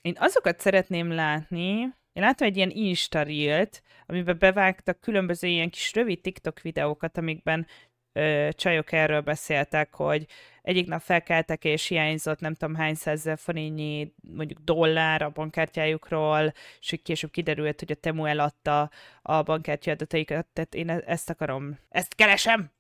Én azokat szeretném látni, én láttam egy ilyen Insta Reelt, amiben bevágtak különböző ilyen kis rövid TikTok videókat, amikben csajok erről beszéltek, hogy egyik nap felkeltek és hiányzott nem tudom hány százezer forintnyi mondjuk dollár a bankkártyájukról, és hogy később kiderült, hogy a TEMU eladta a bankkártya adataikat, tehát én ezt akarom, ezt keresem!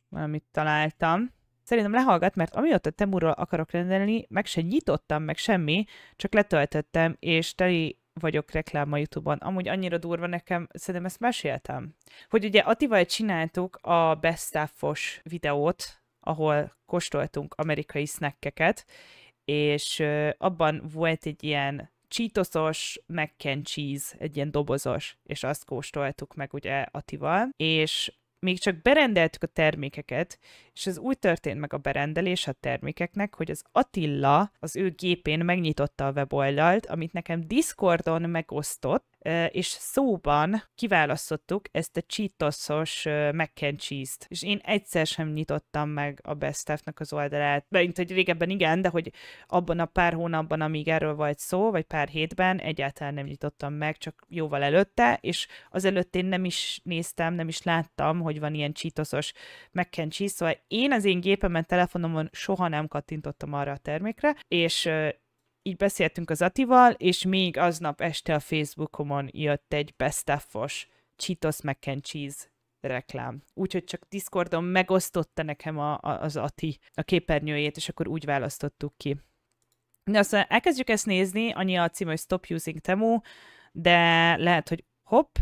Valamit találtam. Szerintem lehallgat, mert amióta TEMU-ról akarok rendelni, meg se nyitottam, meg semmi, csak letöltöttem, és teli vagyok reklám a YouTube-on. Amúgy annyira durva nekem, szerintem ezt meséltem. Hogy ugye Attival csináltuk a Best Stuff-os videót, ahol kóstoltunk amerikai snackeket, és abban volt egy ilyen cheetosos mac and cheese, egy ilyen dobozos, és azt kóstoltuk meg ugye Attival, és még csak berendeltük a termékeket, és ez úgy történt meg a berendelés a termékeknek, hogy az Attila az ő gépén megnyitotta a weboldalt, amit nekem Discordon megosztott, és szóban kiválasztottuk ezt a cheetosos mac and cheese-t. És én egyszer sem nyitottam meg a Best Stuff-nak az oldalát. Mint hogy régebben igen, de hogy abban a pár hónapban, amíg erről volt szó, vagy pár hétben egyáltalán nem nyitottam meg, csak jóval előtte, és azelőtt én nem is néztem, nem is láttam, hogy van ilyen cheetosos mac and cheese, szóval én az én gépemen, telefonomon soha nem kattintottam arra a termékre, és így beszéltünk az Attival, és még aznap este a Facebookomon jött egy Best Stuff-os Cheetos mac and cheese reklám. Úgyhogy csak Discordon megosztotta nekem az Atti a képernyőjét, és akkor úgy választottuk ki. De aztán elkezdjük ezt nézni, annyi a cím, hogy Stop Using TEMU, de lehet, hogy hopp,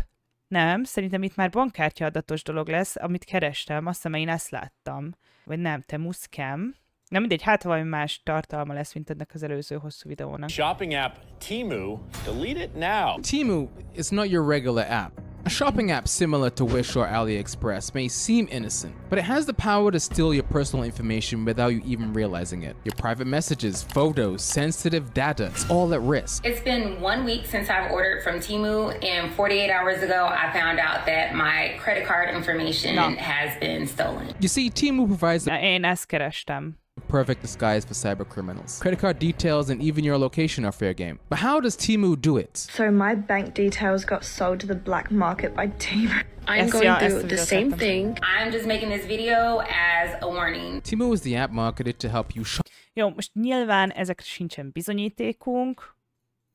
nem, szerintem itt már bankkártya adatos dolog lesz, amit kerestem, azt hiszem, én ezt láttam. Vagy nem, TEMU scam. Nem mindegy, hát valami más tartalma lesz, mint ennek az előző hosszú videónak. Shopping app TEMU, delete it now. TEMU is not your regular app. A shopping app similar to Wish or AliExpress may seem innocent, but it has the power to steal your personal information without you even realizing it. Your private messages, photos, sensitive data, it's all at risk. It's been 1 week since I've ordered from TEMU, and 48 hours ago I found out that my credit card information has been stolen. You see, TEMU provides the Én ezt kerestem. perfect disguise for cyber criminals. Credit card details and even your location are fair game. But how does TEMU do it? So my bank details got sold to the black market by TEMU. I'm going through the same thing. I'm just making this video as a warning. TEMU is the app marketed to help you shop. Jó, most nyilván ezekre sincsen bizonyítékunk,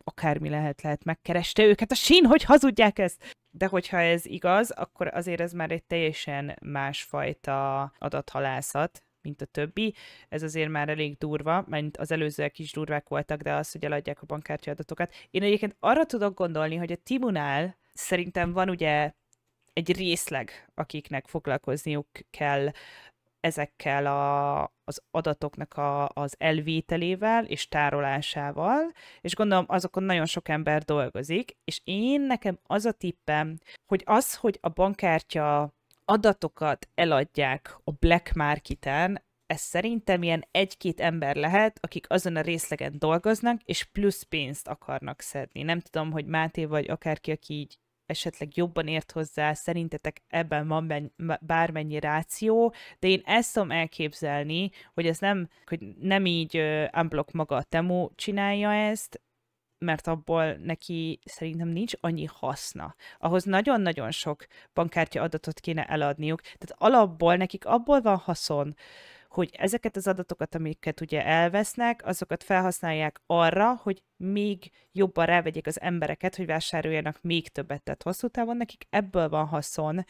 akármi lehet megkereste őket a sín, hogy hazudják ezt. De hogyha ez igaz, akkor azért ez már egy teljesen másfajta adathalászat, mint a többi. Ez azért már elég durva, mert az előzőek is durvák voltak, de az, hogy eladják a bankkártya adatokat. Én egyébként arra tudok gondolni, hogy a TEMU-nál szerintem van ugye egy részleg, akiknek foglalkozniuk kell ezekkel az adatoknak az elvételével és tárolásával, és gondolom azokon nagyon sok ember dolgozik, és nekem az a tippem, hogy az, hogy a bankkártya adatokat eladják a black marketen, ez szerintem ilyen 1-2 ember lehet, akik azon a részlegen dolgoznak, és plusz pénzt akarnak szedni. Nem tudom, hogy Máté vagy akárki, aki így esetleg jobban ért hozzá, szerintetek ebben van bármennyi ráció, de én ezt tudom elképzelni, hogy ez nem így unblock maga a TEMU csinálja ezt, mert abból neki szerintem nincs annyi haszna. Ahhoz nagyon-nagyon sok bankkártya adatot kéne eladniuk. Tehát alapból nekik abból van haszon, hogy ezeket az adatokat, amiket ugye elvesznek, azokat felhasználják arra, hogy még jobban rávegyék az embereket, hogy vásároljanak még többet. Tehát hosszú távon nekik ebből van haszon,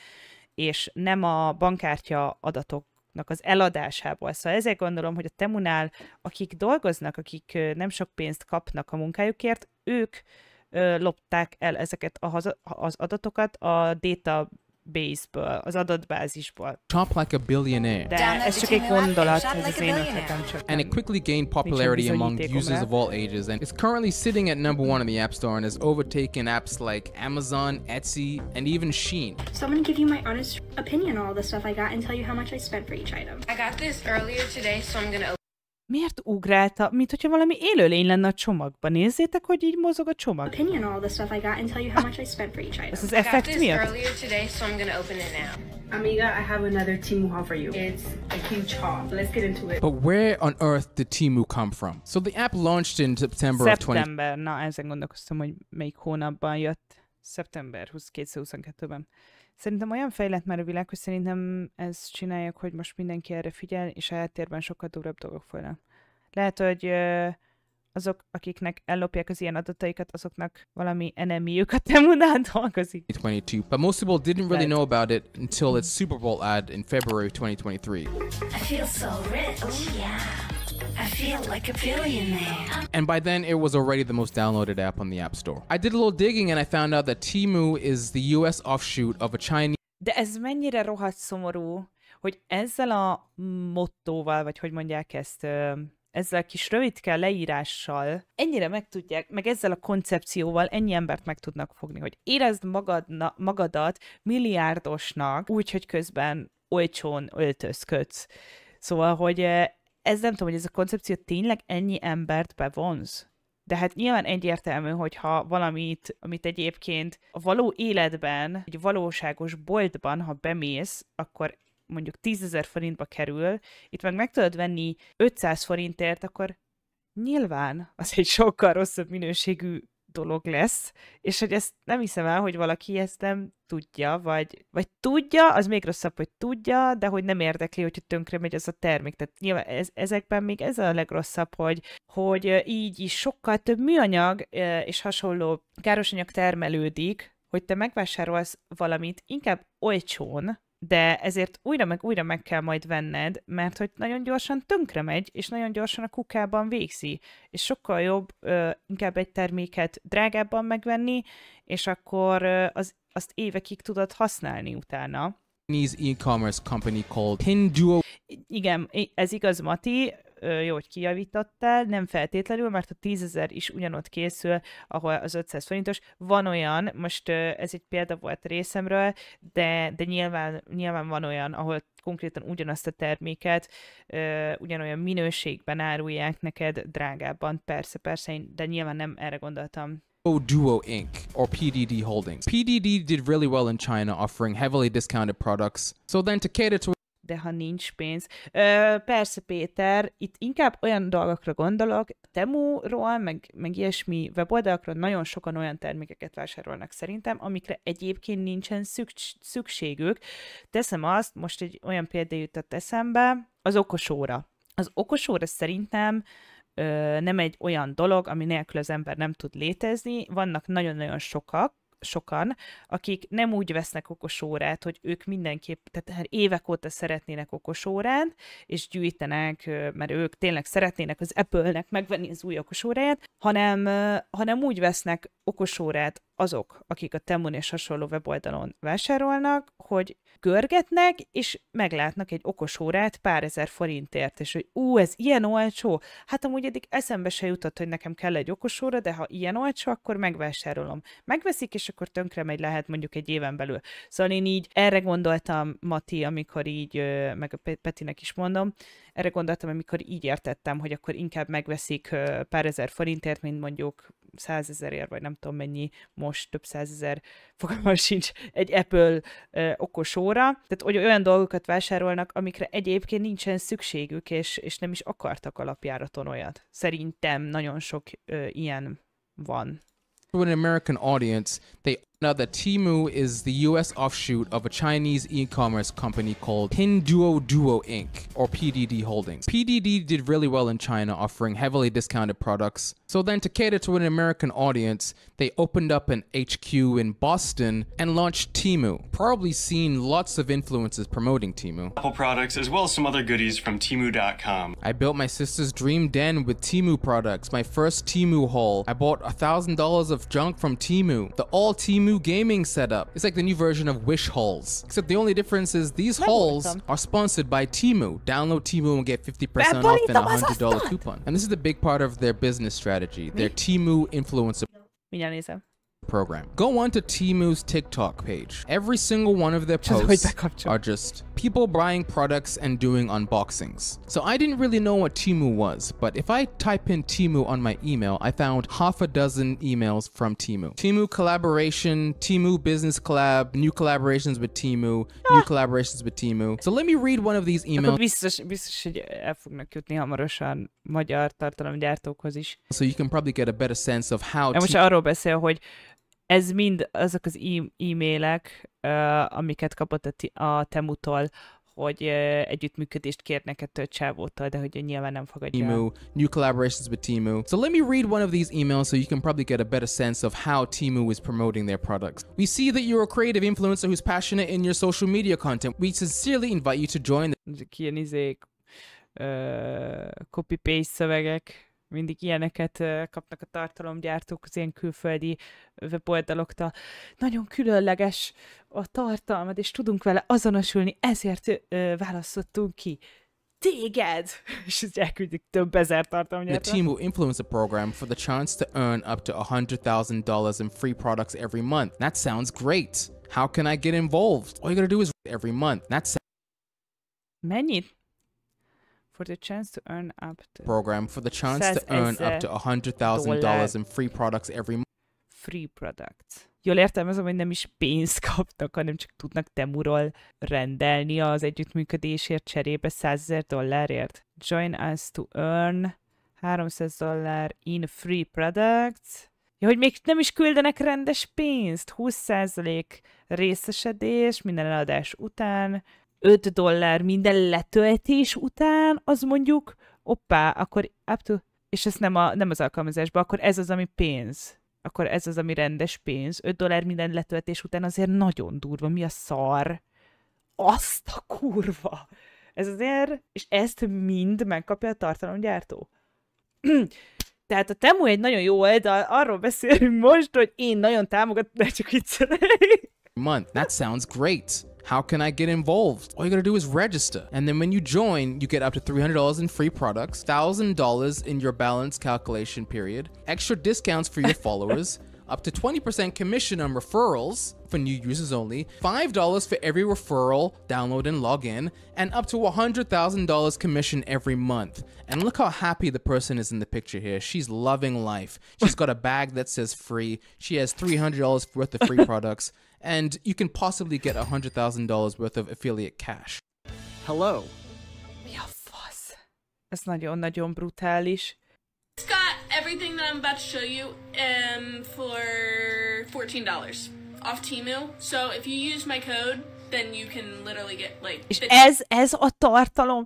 és nem a bankkártya adatoknak az eladásából. Szóval ezért gondolom, hogy a TEMU-nál, akik dolgoznak, akik nem sok pénzt kapnak a munkájukért, ők lopták el ezeket az adatokat a database-ből, az adatbázisból. Shop like a billionaire. De ez csak egy gondolat, ez az én ötletem csak. And it quickly gained popularity among users of all ages, and it's currently sitting at #1 in the App Store and has overtaken apps like Amazon, Etsy, and even Shein. So I'm gonna give you my honest opinion on all the stuff I got and tell you how much I spent for each item. I got this earlier today, so I'm gonna Miért ugrálta? Mint hogyha valami élőlény lenne a csomagban. Nézzétek, hogy így mozog a csomag. Opinion on all the stuff I got and tell you how much I spent for each item. Ez az effekt miatt? earlier today, so I'm gonna open it now. Amiga, I have another TEMU haul for you. It's a huge haul. Let's get into it. But where on earth did TEMU come from? So the app launched in September of 20... Szeptember. Na, ezen gondolkoztam, hogy melyik hónapban jött. Szeptember 2022-ben. Szerintem olyan fejlett már a világ, hogy szerintem ezt csinálják, hogy most mindenki erre figyel, és a háttérben sokkal durvább dolgok folynak. Lehet, hogy azok, akiknek ellopják az ilyen adataikat, azoknak valami enemiük a TEMU-nál dolgozik. 2022, but most people didn't really know about it until its Super Bowl ad in February 2023. I feel so rich. Oh yeah. I feel like a billionaire. And by then, it was already the most downloaded app on the App Store. I did a little digging and I found out that TEMU is the US offshoot of a Chinese... De ez mennyire rohadt szomorú, hogy ezzel a mottóval, vagy hogy mondják ezt, ezzel a kis rövidke leírással ennyire meg tudják, meg ezzel a koncepcióval ennyi embert meg tudnak fogni, hogy érezd magadat milliárdosnak, úgy, hogy közben olcsón öltözködsz. Szóval, hogy ez nem tudom, hogy ez a koncepció tényleg ennyi embert bevonz. De hát nyilván egyértelmű, hogyha valamit, amit egyébként a való életben, egy valóságos boltban, ha bemész, akkor mondjuk 10 000 forintba kerül, itt meg tudod venni 500 forintért, akkor nyilván az egy sokkal rosszabb minőségű dolog lesz, és hogy ezt nem hiszem el, hogy valaki ezt nem tudja, vagy tudja, az még rosszabb, hogy tudja, de hogy nem érdekli, hogyha tönkre megy az a termék. Tehát nyilván ezekben még ez a legrosszabb, hogy így is sokkal több műanyag és hasonló károsanyag termelődik, hogy te megvásárolsz valamit inkább olcsón, de ezért újra meg kell majd venned, mert hogy nagyon gyorsan tönkre megy, és nagyon gyorsan a kukában végzi. És sokkal jobb inkább egy terméket drágábban megvenni, és akkor azt évekig tudod használni utána. Chinese e-commerce company called Pinduo. Igen, ez igaz, Mati, jó, hogy kijavítottál, nem feltétlenül, mert a 10 000 is ugyanott készül, ahol az 500 forintos. Van olyan, most ez egy példa volt részemről, de nyilván van olyan, ahol konkrétan ugyanazt a terméket ugyanolyan minőségben árulják neked drágábban, persze, de nyilván nem erre gondoltam. Duo Inc. or PDD Holdings. PDD did really well in China, offering heavily discounted products. So then to cater to... De ha nincs pénz. Persze, Péter, itt inkább olyan dolgokra gondolok, TEMU-ról, meg ilyesmi weboldalakról nagyon sokan olyan termékeket vásárolnak szerintem, amikre egyébként nincsen szükségük. Teszem azt, most egy olyan példa jutott eszembe, az okosóra. Az okosóra szerintem nem egy olyan dolog, ami nélkül az ember nem tud létezni. Vannak nagyon-nagyon sokan, akik nem úgy vesznek okosórát, hogy ők mindenképp, tehát évek óta szeretnének okosórát, és gyűjtenek, mert ők tényleg szeretnének az Apple-nek megvenni az új okosóráját, hanem úgy vesznek okosórát azok, akik a TEMU-n és hasonló weboldalon vásárolnak, hogy görgetnek, és meglátnak egy okosórát pár ezer forintért, és hogy ez ilyen olcsó, hát amúgy eddig eszembe se jutott, hogy nekem kell egy okosóra, de ha ilyen olcsó, akkor megvásárolom. Megveszik, és akkor tönkre megy, lehet mondjuk egy éven belül. Szóval én így erre gondoltam, Mati, amikor így, meg a Petinek is mondom, erre gondoltam, amikor így értettem, hogy akkor inkább megveszik pár ezer forintért, mint mondjuk 100 000-ért, vagy nem tudom mennyi, most több 100 000, fogalmam sincs, egy Apple okosóra. Tehát hogy olyan dolgokat vásárolnak, amikre egyébként nincsen szükségük, és nem is akartak alapjáraton olyat. Szerintem nagyon sok ilyen van. To an American audience, they know that TEMU is the US offshoot of a Chinese e-commerce company called Pinduo Inc. or PDD Holdings. PDD did really well in China, offering heavily discounted products. So then to cater to an American audience, they opened up an HQ in Boston and launched TEMU. Probably seen lots of influencers promoting TEMU. Apple products, as well as some other goodies from TEMU.com. I built my sister's dream den with TEMU products. My first TEMU haul. I bought $1,000 of junk from TEMU. The all TEMU gaming setup. It's like the new version of Wish hauls. Except the only difference is these hauls are sponsored by TEMU. Download TEMU and get 50% off and a $100 coupon. And this is the big part of their business strategy. Their TEMU influencer program. Go on to TEMU's TikTok page. Every single one of their posts are just people buying products and doing unboxings. So I didn't really know what TEMU was, but if I type in TEMU on my email, I found half a dozen emails from TEMU. TEMU collaboration, TEMU business collab, new collaborations with TEMU, new collaborations with TEMU. So let me read one of these emails. Biztos, hogy el fognak jutni hamarosan magyar tartalomgyártókhoz is. So you can probably get a better sense of how. Most arról beszél, hogy ez mind azok az e-mailek, amiket kapott a TEMU-tól, hogy együttműködést kérnek ettől csávótól, de hogy nyilván nem fogadja. TEMU, new collaborations with TEMU. So let me read one of these emails so you can probably get a better sense of how TEMU is promoting their products. We see that you're a creative influencer who's passionate in your social media content. We sincerely invite you to join the... Ilyen copy-paste szövegek. Mindig ilyeneket kapnak a tartalomgyártók az ilyen külföldi weboldaloktól. Nagyon különleges a tartalmad, és tudunk vele azonosulni, ezért választottunk ki téged! És ezt elküldik több ezer tartalomgyártót. The TEMU influencer program for the chance to earn up to $100,000 in free products every month. That sounds great. How can I get involved? All you gotta do is every month. Mennyit? For the chance to earn up to... Program for the chance to earn up to $100,000 in free products every month. Free products. Jól értelmezem, hogy nem is pénzt kapnak, hanem csak tudnak TEMU-ról rendelni az együttműködésért cserébe $100,000. Join us to earn $300 in free products. Ja, hogy még nem is küldenek rendes pénzt. 20% részesedés minden eladás után. $5 minden letöltés után, az mondjuk, akkor up to, és ez nem az alkalmazásban, akkor ez az, ami pénz. Akkor ez az, ami rendes pénz. $5 minden letöltés után azért nagyon durva. Mi a szar? Azt a kurva! Ez azért, és ezt mind megkapja a tartalomgyártó. Tehát a TEMU egy nagyon jó oldal, arról beszélünk most, hogy én nagyon támogatom, de csak viccelek. Month. That sounds great. How can I get involved? All you gotta do is register. And then when you join, you get up to $300 in free products, $1,000 in your balance calculation period, extra discounts for your followers, up to 20% commission on referrals for new users only, $5 for every referral, download and log in, and up to $100,000 commission every month. And look how happy the person is in the picture here. She's loving life. She's got a bag that says free. She has $300 worth of free products. And you can possibly get $100,000 worth of affiliate cash. Hello. Mi a fasz? Ez nagyon-nagyon brutális. It's got everything that I'm about to show you for $14 off TEMU. So if you use my code, then you can literally get like... És ez a tartalom...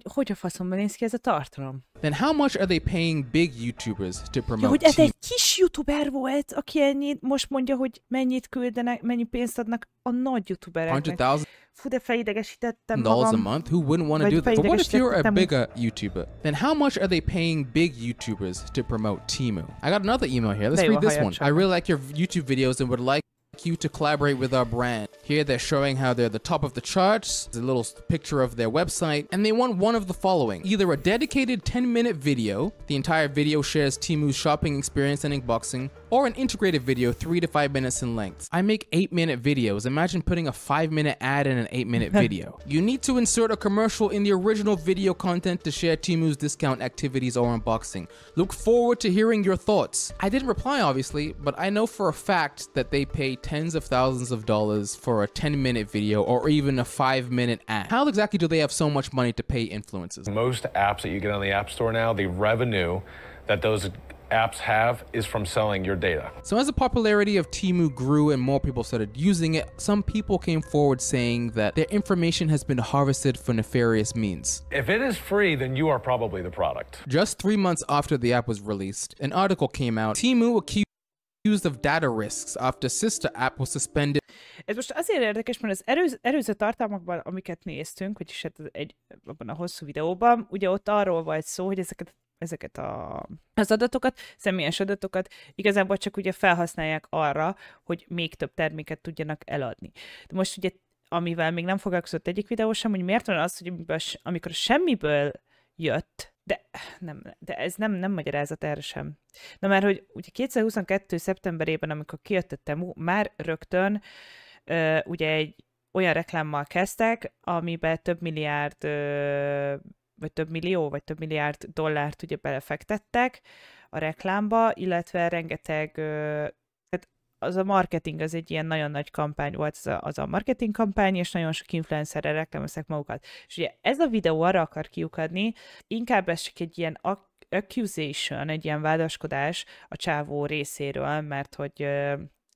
Hogy a faszomban néz ki ez a tartalom? Then how much are they paying big YouTubers to promote? Ja, hogy ez egy kis YouTuber volt, aki ennyit most mondja, hogy mennyit küldenek, mennyi pénzt adnak a nagy YouTubereknek. $100,000 Fú, de felidegesítettem magam. a month? Who wouldn't want to do that? But what if you're a bigger YouTuber? Then how much are they paying big YouTubers to promote TEMU? I got another email here. Let's read this one. I really like your YouTube videos and would like you to collaborate with our brand. Here they're showing how they're the top of the charts, a little picture of their website, and they want one of the following. Either a dedicated 10-minute video, the entire video shares TEMU's shopping experience and unboxing, or an integrated video 3 to 5 minutes in length. I make 8-minute videos. Imagine putting a 5-minute ad in an 8-minute video. You need to insert a commercial in the original video content to share TEMU's discount activities or unboxing. Look forward to hearing your thoughts. I didn't reply, obviously, but I know for a fact that they pay tens of thousands of dollars for a 10-minute video or even a 5-minute ad. How exactly do they have so much money to pay influencers? Most apps that you get on the App Store now, the revenue that those apps have is from selling your data. So as the popularity of TEMU grew and more people started using it, some people came forward saying that their information has been harvested for nefarious means. If it is free, then you are probably the product. Just 3 months after the app was released, an article came out. TEMU accused of data risks after sister app was suspended. Ez most azért érdekes, mert az előző tartalmakban, amiket néztünk, vagyis abban a hosszú videóban, ugye ott arról volt szó, hogy ezeket az adatokat, személyes adatokat igazából csak ugye felhasználják arra, hogy még több terméket tudjanak eladni. De most ugye, amivel még nem foglalkozott egyik videó sem, hogy miért van az, hogy amikor semmiből jött, De ez nem magyarázat erre sem. Na mert, hogy ugye 2022. szeptemberében, amikor kijött a TEMU, már rögtön ugye egy olyan reklámmal kezdtek, amiben több milliárd, vagy több millió, vagy több milliárd dollárt ugye belefektettek a reklámba, illetve rengeteg, tehát az a marketing, az egy ilyen nagyon nagy kampány volt, az a marketing kampány, és nagyon sok influencerre reklámozták magukat. És ugye ez a videó arra akar kiukadni, inkább ez csak egy ilyen accusation, egy ilyen vádaskodás a csávó részéről, mert hogy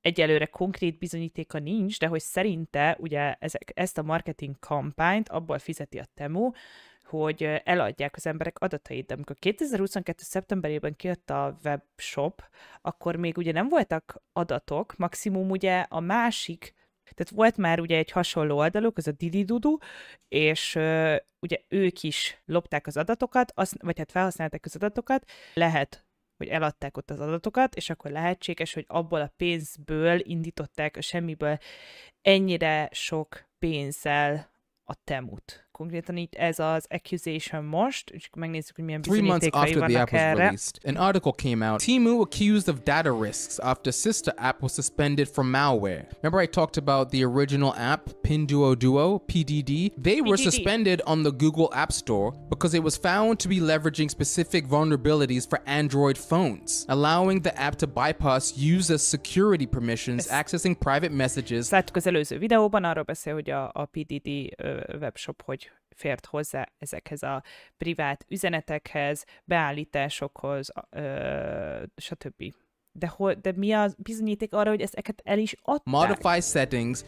egyelőre konkrét bizonyítéka nincs, de hogy szerinte ugye ezt a marketing kampányt abból fizeti a TEMU, hogy eladják az emberek adatait. De amikor 2022. szeptemberében kijött a webshop, akkor még ugye nem voltak adatok, maximum ugye a másik, tehát volt már ugye egy hasonló oldaluk, az a Dididudu, és ugye ők is lopták az adatokat, vagy hát felhasználták az adatokat, lehet, hogy eladták ott az adatokat, és akkor lehetséges, hogy abból a pénzből indították a semmiből ennyire sok pénzzel a TEMU-t. Konkrétan így ez az accusation most, és megnézzük, hogy milyen bizonyítékai vannak erre. Released, an article came out. TEMU accused of data risks after sister app was suspended from malware. Remember I talked about the original app, Pinduoduo, PDD? They were suspended on the Google App Store because it was found to be leveraging specific vulnerabilities for Android phones, allowing the app to bypass users' security permissions, accessing private messages. Láttuk az előző videóban, arról beszél, hogy a PDD webshop hogy fért hozzá ezekhez a privát üzenetekhez, beállításokhoz, stb. De mi a bizonyíték arra, hogy ezeket el is adták? Modify settings,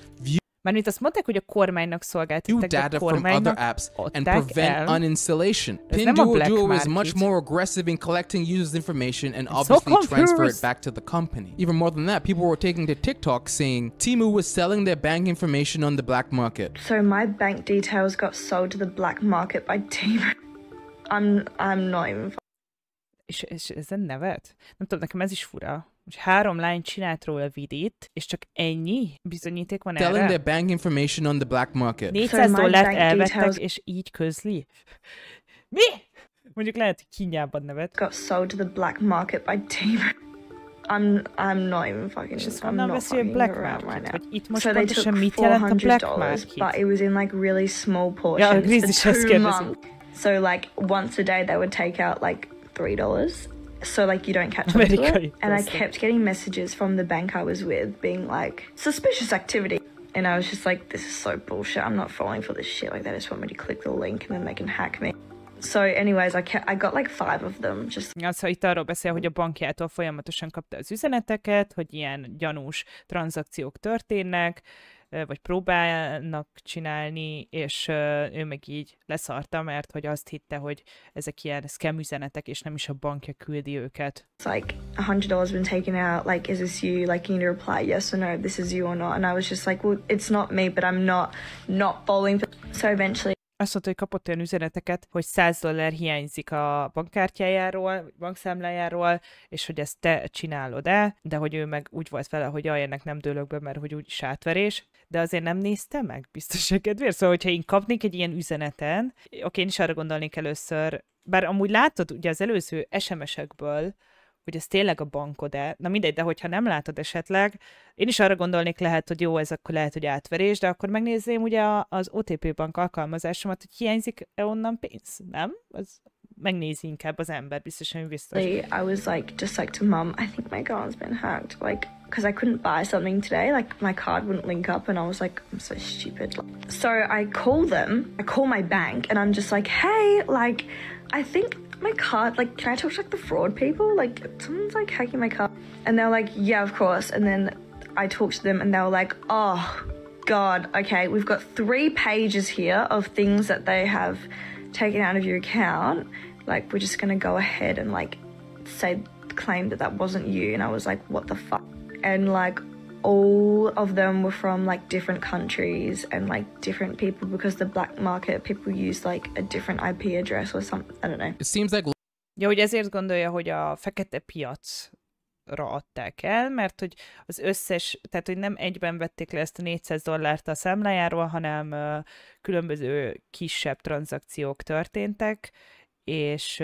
Mármint azt mondták, hogy a kormánynak szolgáltatták, data de a from other kormánynak apps and adták prevent el. uninstallation. Ez nem a black Pinduoduo is market. much more aggressive in collecting users' information and so obviously transfer confused. it back to the company. Even more than that, people were taking to TikTok saying TEMU was selling their bank information on the black market. So my bank details got sold to the black market by TEMU. I'm not even... És ezen nevet? Nem tudom, nekem ez is fura. Hogy 3 lány csinált róla videót, és csak ennyi bizonyíték van Selling erre? their bank information on the black market. 400 So my dollárt bank elvettek, details- és így közli? Mi? Mondjuk lehet, hogy kínjában nevet. got sold to the black market by TEMU. I'm not even fucking... És ez I'm honnan not veszi a fucking black around market? right Vagy now. itt most So they pontosan took mit jelent a black $400, market? but it was in like really small Ja, portions Grizzly is for 2 kérdezi. months. So like once a day they would take out like $3. So like you don't catch on to Amerikai it. And I persze. kept getting messages from the bank I was with being like, suspicious activity. And I was just like, this is so bullshit. I'm not falling for this shit. Like they just want me to click the link and then they can hack me. So anyways, I got like 5 of them. Just Az, ha itt arról beszél, hogy a bankjától folyamatosan kapta az üzeneteket, hogy ilyen gyanús tranzakciók történnek, vagy próbálnak csinálni, és ő meg így leszarta, mert hogy azt hitte, hogy ezek ilyen scam üzenetek, és nem is a bankja küldi őket. it's like $100 been taken out. Like, is this you? Like, you need to reply yes or no. This is you or not. And I was just like, well, it's not me, but I'm not falling. So eventually. Azt mondta, hogy kapott olyan üzeneteket, hogy $100 hiányzik a bankkártyájáról, vagy bankszámlájáról, és hogy ezt te csinálod-e, de hogy ő meg úgy volt vele, hogy jaj, ennek nem dőlök be, mert hogy úgyis átverés, de azért nem nézte meg, biztos a kedvéért. Szóval, hogyha én kapnék egy ilyen üzeneten, oké, én is arra gondolnék először, bár amúgy látod ugye az előző SMS-ekből, hogy ez tényleg a bankod-e. Na mindegy, de hogyha nem látod esetleg, én is arra gondolnék lehet, hogy jó, ez akkor lehet, hogy átverés, de akkor megnézném ugye az OTP bank alkalmazásomat, hogy hiányzik-e onnan pénz, nem? Az megnézi inkább az ember, biztosan biztos. I was like, just like to mum, I think my card's been hacked. Like, because I couldn't buy something today. Like, my card wouldn't link up, and I was like, I'm so stupid. So I call them, I call my bank, and I'm just like, hey, like, I think my card, like, can I talk to like the fraud people? Like, someone's like hacking my card. And they're like, yeah, of course. And then I talked to them, and they were like, oh, God, okay, we've got 3 pages here of things that they have taken out of your account. Like, we're just gonna go ahead and like claim that wasn't you. And I was like, what the fuck? And like all of them were from like different countries and like different people, because the black market people use like a different IP address or something. I don't know. It seems like Ja, hogy ezért gondolja, hogy a fekete piacra adták el, mert hogy az összes, tehát hogy nem egyben vették le ezt a $400 a számlájáról, hanem különböző kisebb tranzakciók történtek, és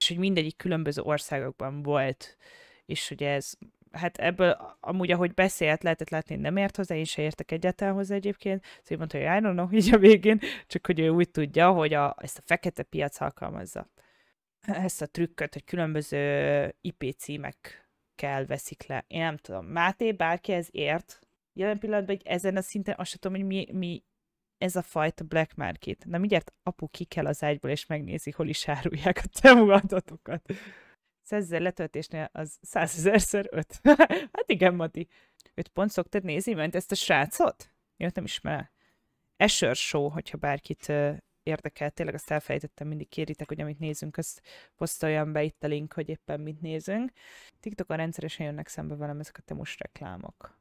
hogy mindegyik különböző országokban volt, és hogy ez, hát ebből amúgy, ahogy beszélt, lehetett látni, hogy nem ért hozzá, én se értek egyáltalán hozzá egyébként, szóval mondta, hogy I don't know, így a végén, csak hogy ő úgy tudja, hogy ezt a fekete piac alkalmazza. Ezt a trükköt, hogy különböző IP címekkel veszik le. Én nem tudom. Máté, bárki ez ért? Jelen pillanatban hogy ezen a szinten azt sem tudom, hogy mi ez a fajta black market. Na mindjárt apu ki kell az ágyból, és megnézi, hol is árulják a TEMU adatokat. 100 000 letöltésnél az 100 000-szer 5. Hát igen, Mati. 5 pont szoktad nézni, ment ezt a srácot? Én nem ismerem. Erre show, hogyha bárkit érdekel, tényleg azt elfelejtettem, mindig kéritek, hogy amit nézünk, azt posztoljam be itt a link, hogy éppen mit nézünk. TikTokon rendszeresen jönnek szembe velem ezek a temus reklámok.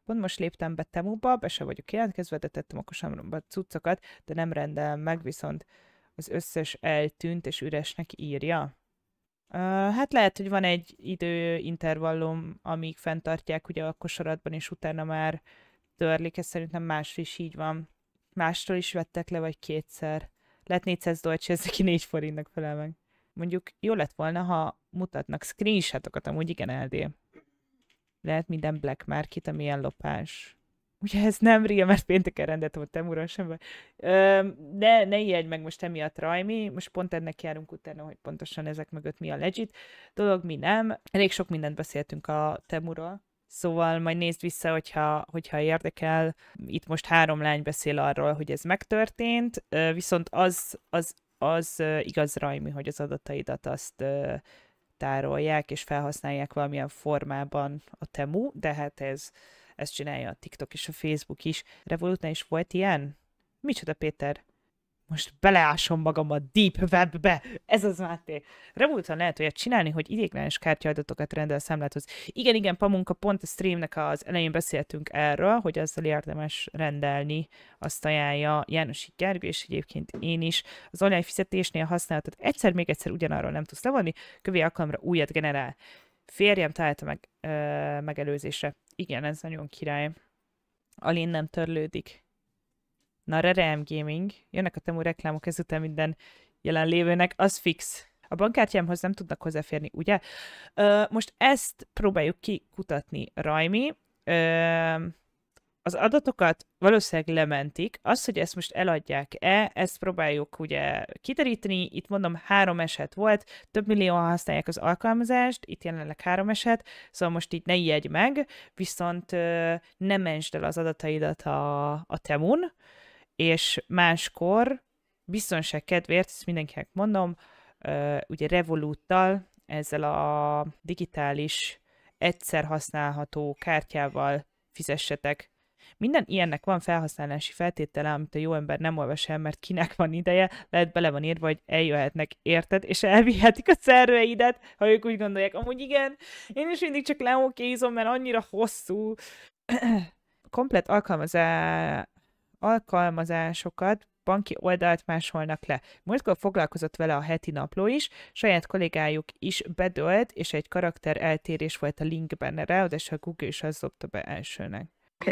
Pont most léptem be Temuba, be se vagyok jelentkezve, de tettem okosan a cuccokat, de nem rendelem meg, viszont az összes eltűnt és üresnek írja. Hát lehet, hogy van egy időintervallum, amíg fenntartják ugye a kosaratban, és utána már törlik, ez szerintem másról is így van. Mástól is vettek le, vagy kétszer. Lehet 400 dolcsi, ez neki 4 forintnak felel meg. Mondjuk jó lett volna, ha mutatnak screenshotokat, amúgy igen, LD. Lehet minden black market, ami ilyen lopás. Ugye ez nem real, mert pénteken rendeltem a Temura sem. Ne ijedj meg most emiatt, Rajmi. Most pont ennek járunk utána, hogy pontosan ezek mögött mi a legit dolog, mi nem. Elég sok mindent beszéltünk a Temuról. Szóval majd nézd vissza, hogyha érdekel. Itt most 3 lány beszél arról, hogy ez megtörtént, viszont az igaz, Rajmi, hogy az adataidat azt tárolják és felhasználják valamilyen formában a Temu, de hát ezt csinálja a TikTok és a Facebook is. Revolutnál is volt ilyen? Micsoda, Péter? Most beleásom magam a Deep Webbe. Ez az, Máté. Revolutban lehet olyat csinálni, hogy ideiglenes kártyaadatokat rendel a számláthoz. Igen, Pamunka, pont a streamnek az elején beszéltünk erről, hogy azzal érdemes rendelni, azt ajánlja János Gergő, és egyébként én is. Az online fizetésnél használhatod még egyszer ugyanarról nem tudsz levonni, kövé alkalomra újat generál. Férjem találta meg megelőzésre. Igen, ez nagyon király. Alin nem törlődik. Na, Erre Gaming. Jönnek a Temu reklámok ezután minden jelenlévőnek. Az fix. A bankkártyámhoz nem tudnak hozzáférni, ugye? Most ezt próbáljuk kikutatni, Rajmi. Az adatokat valószínűleg lementik. Az, hogy ezt most eladják-e, ezt próbáljuk ugye kiteríteni. Itt mondom, 3 eset volt. Több millióan használják az alkalmazást. Itt jelenleg 3 eset. Szóval most így ne ijedj meg. Viszont ne mentsd el az adataidat a Temun. És máskor, biztonság kedvéért, ezt mindenkinek mondom, ugye Revoluttal, ezzel a digitális, egyszer használható kártyával fizessetek. Minden ilyennek van felhasználási feltétele, amit a jó ember nem olvas el, mert kinek van ideje, lehet bele van írva, hogy eljöhetnek, érted, és elvihetik a szerveidet, ha ők úgy gondolják. Amúgy igen, én is mindig csak leokézom, mert annyira hosszú. Komplett alkalmazásokat, banki oldalt másolnak le. Múltkor foglalkozott vele a heti napló is, saját kollégájuk is bedölt, és egy karakter eltérés volt a linkben, ráadásul a Google is az dobta be elsőnek.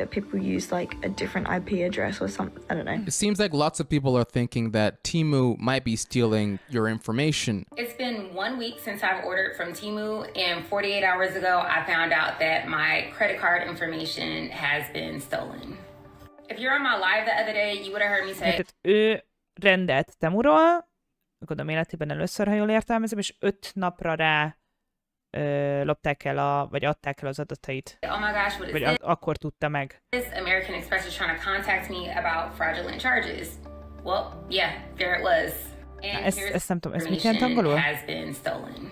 People use like a different IP address or something. I don't know. It seems like lots of people are thinking that TEMU might be stealing your information. It's been 1 week since I've ordered from TEMU, and 48 hours ago I found out that my credit card information has been stolen. If you're on my live the other day, you would have heard me say... Tehát ő rendelt Temuról, gondolom életében először, ha jól értelmezem, és 5 napra rá lopták el vagy adták el az adatait. Oh my gosh, what is vagy this? Akkor tudta meg. This American Express is trying to contact me about fraudulent charges. Well, yeah, there it was. And ezt nem tudom, ez mit jelent angolul? Has been stolen.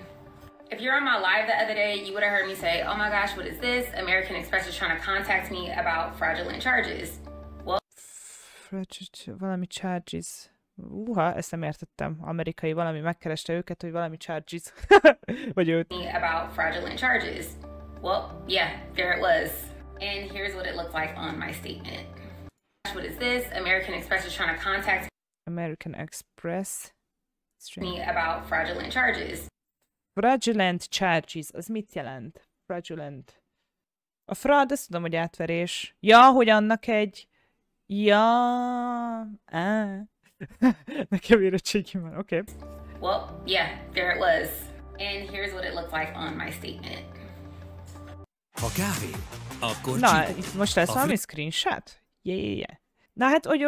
If you're on my live the other day, you would have heard me say, oh my gosh, what is this? American Express is trying to contact me about fraudulent charges. Valami charges. Ezt nem értettem. Amerikai valami megkereste őket, hogy valami charges. Vagy őt. About fraudulent charges. Well, yeah, there it was. And here's what it looked like on my statement. What is this? American Express is trying to contact American Express. me about fraudulent charges. Fraudulent charges. Az mit jelent? Fraudulent. A fraud, azt tudom, hogy átverés. Ja, hogy annak egy... Ja... Nekem érettségim van, oké. well, yeah, there it was. And here's what it looked like on my statement. Ha kávé, akkor na, itt most lesz valami screenshot? Yeah. Na hát, hogy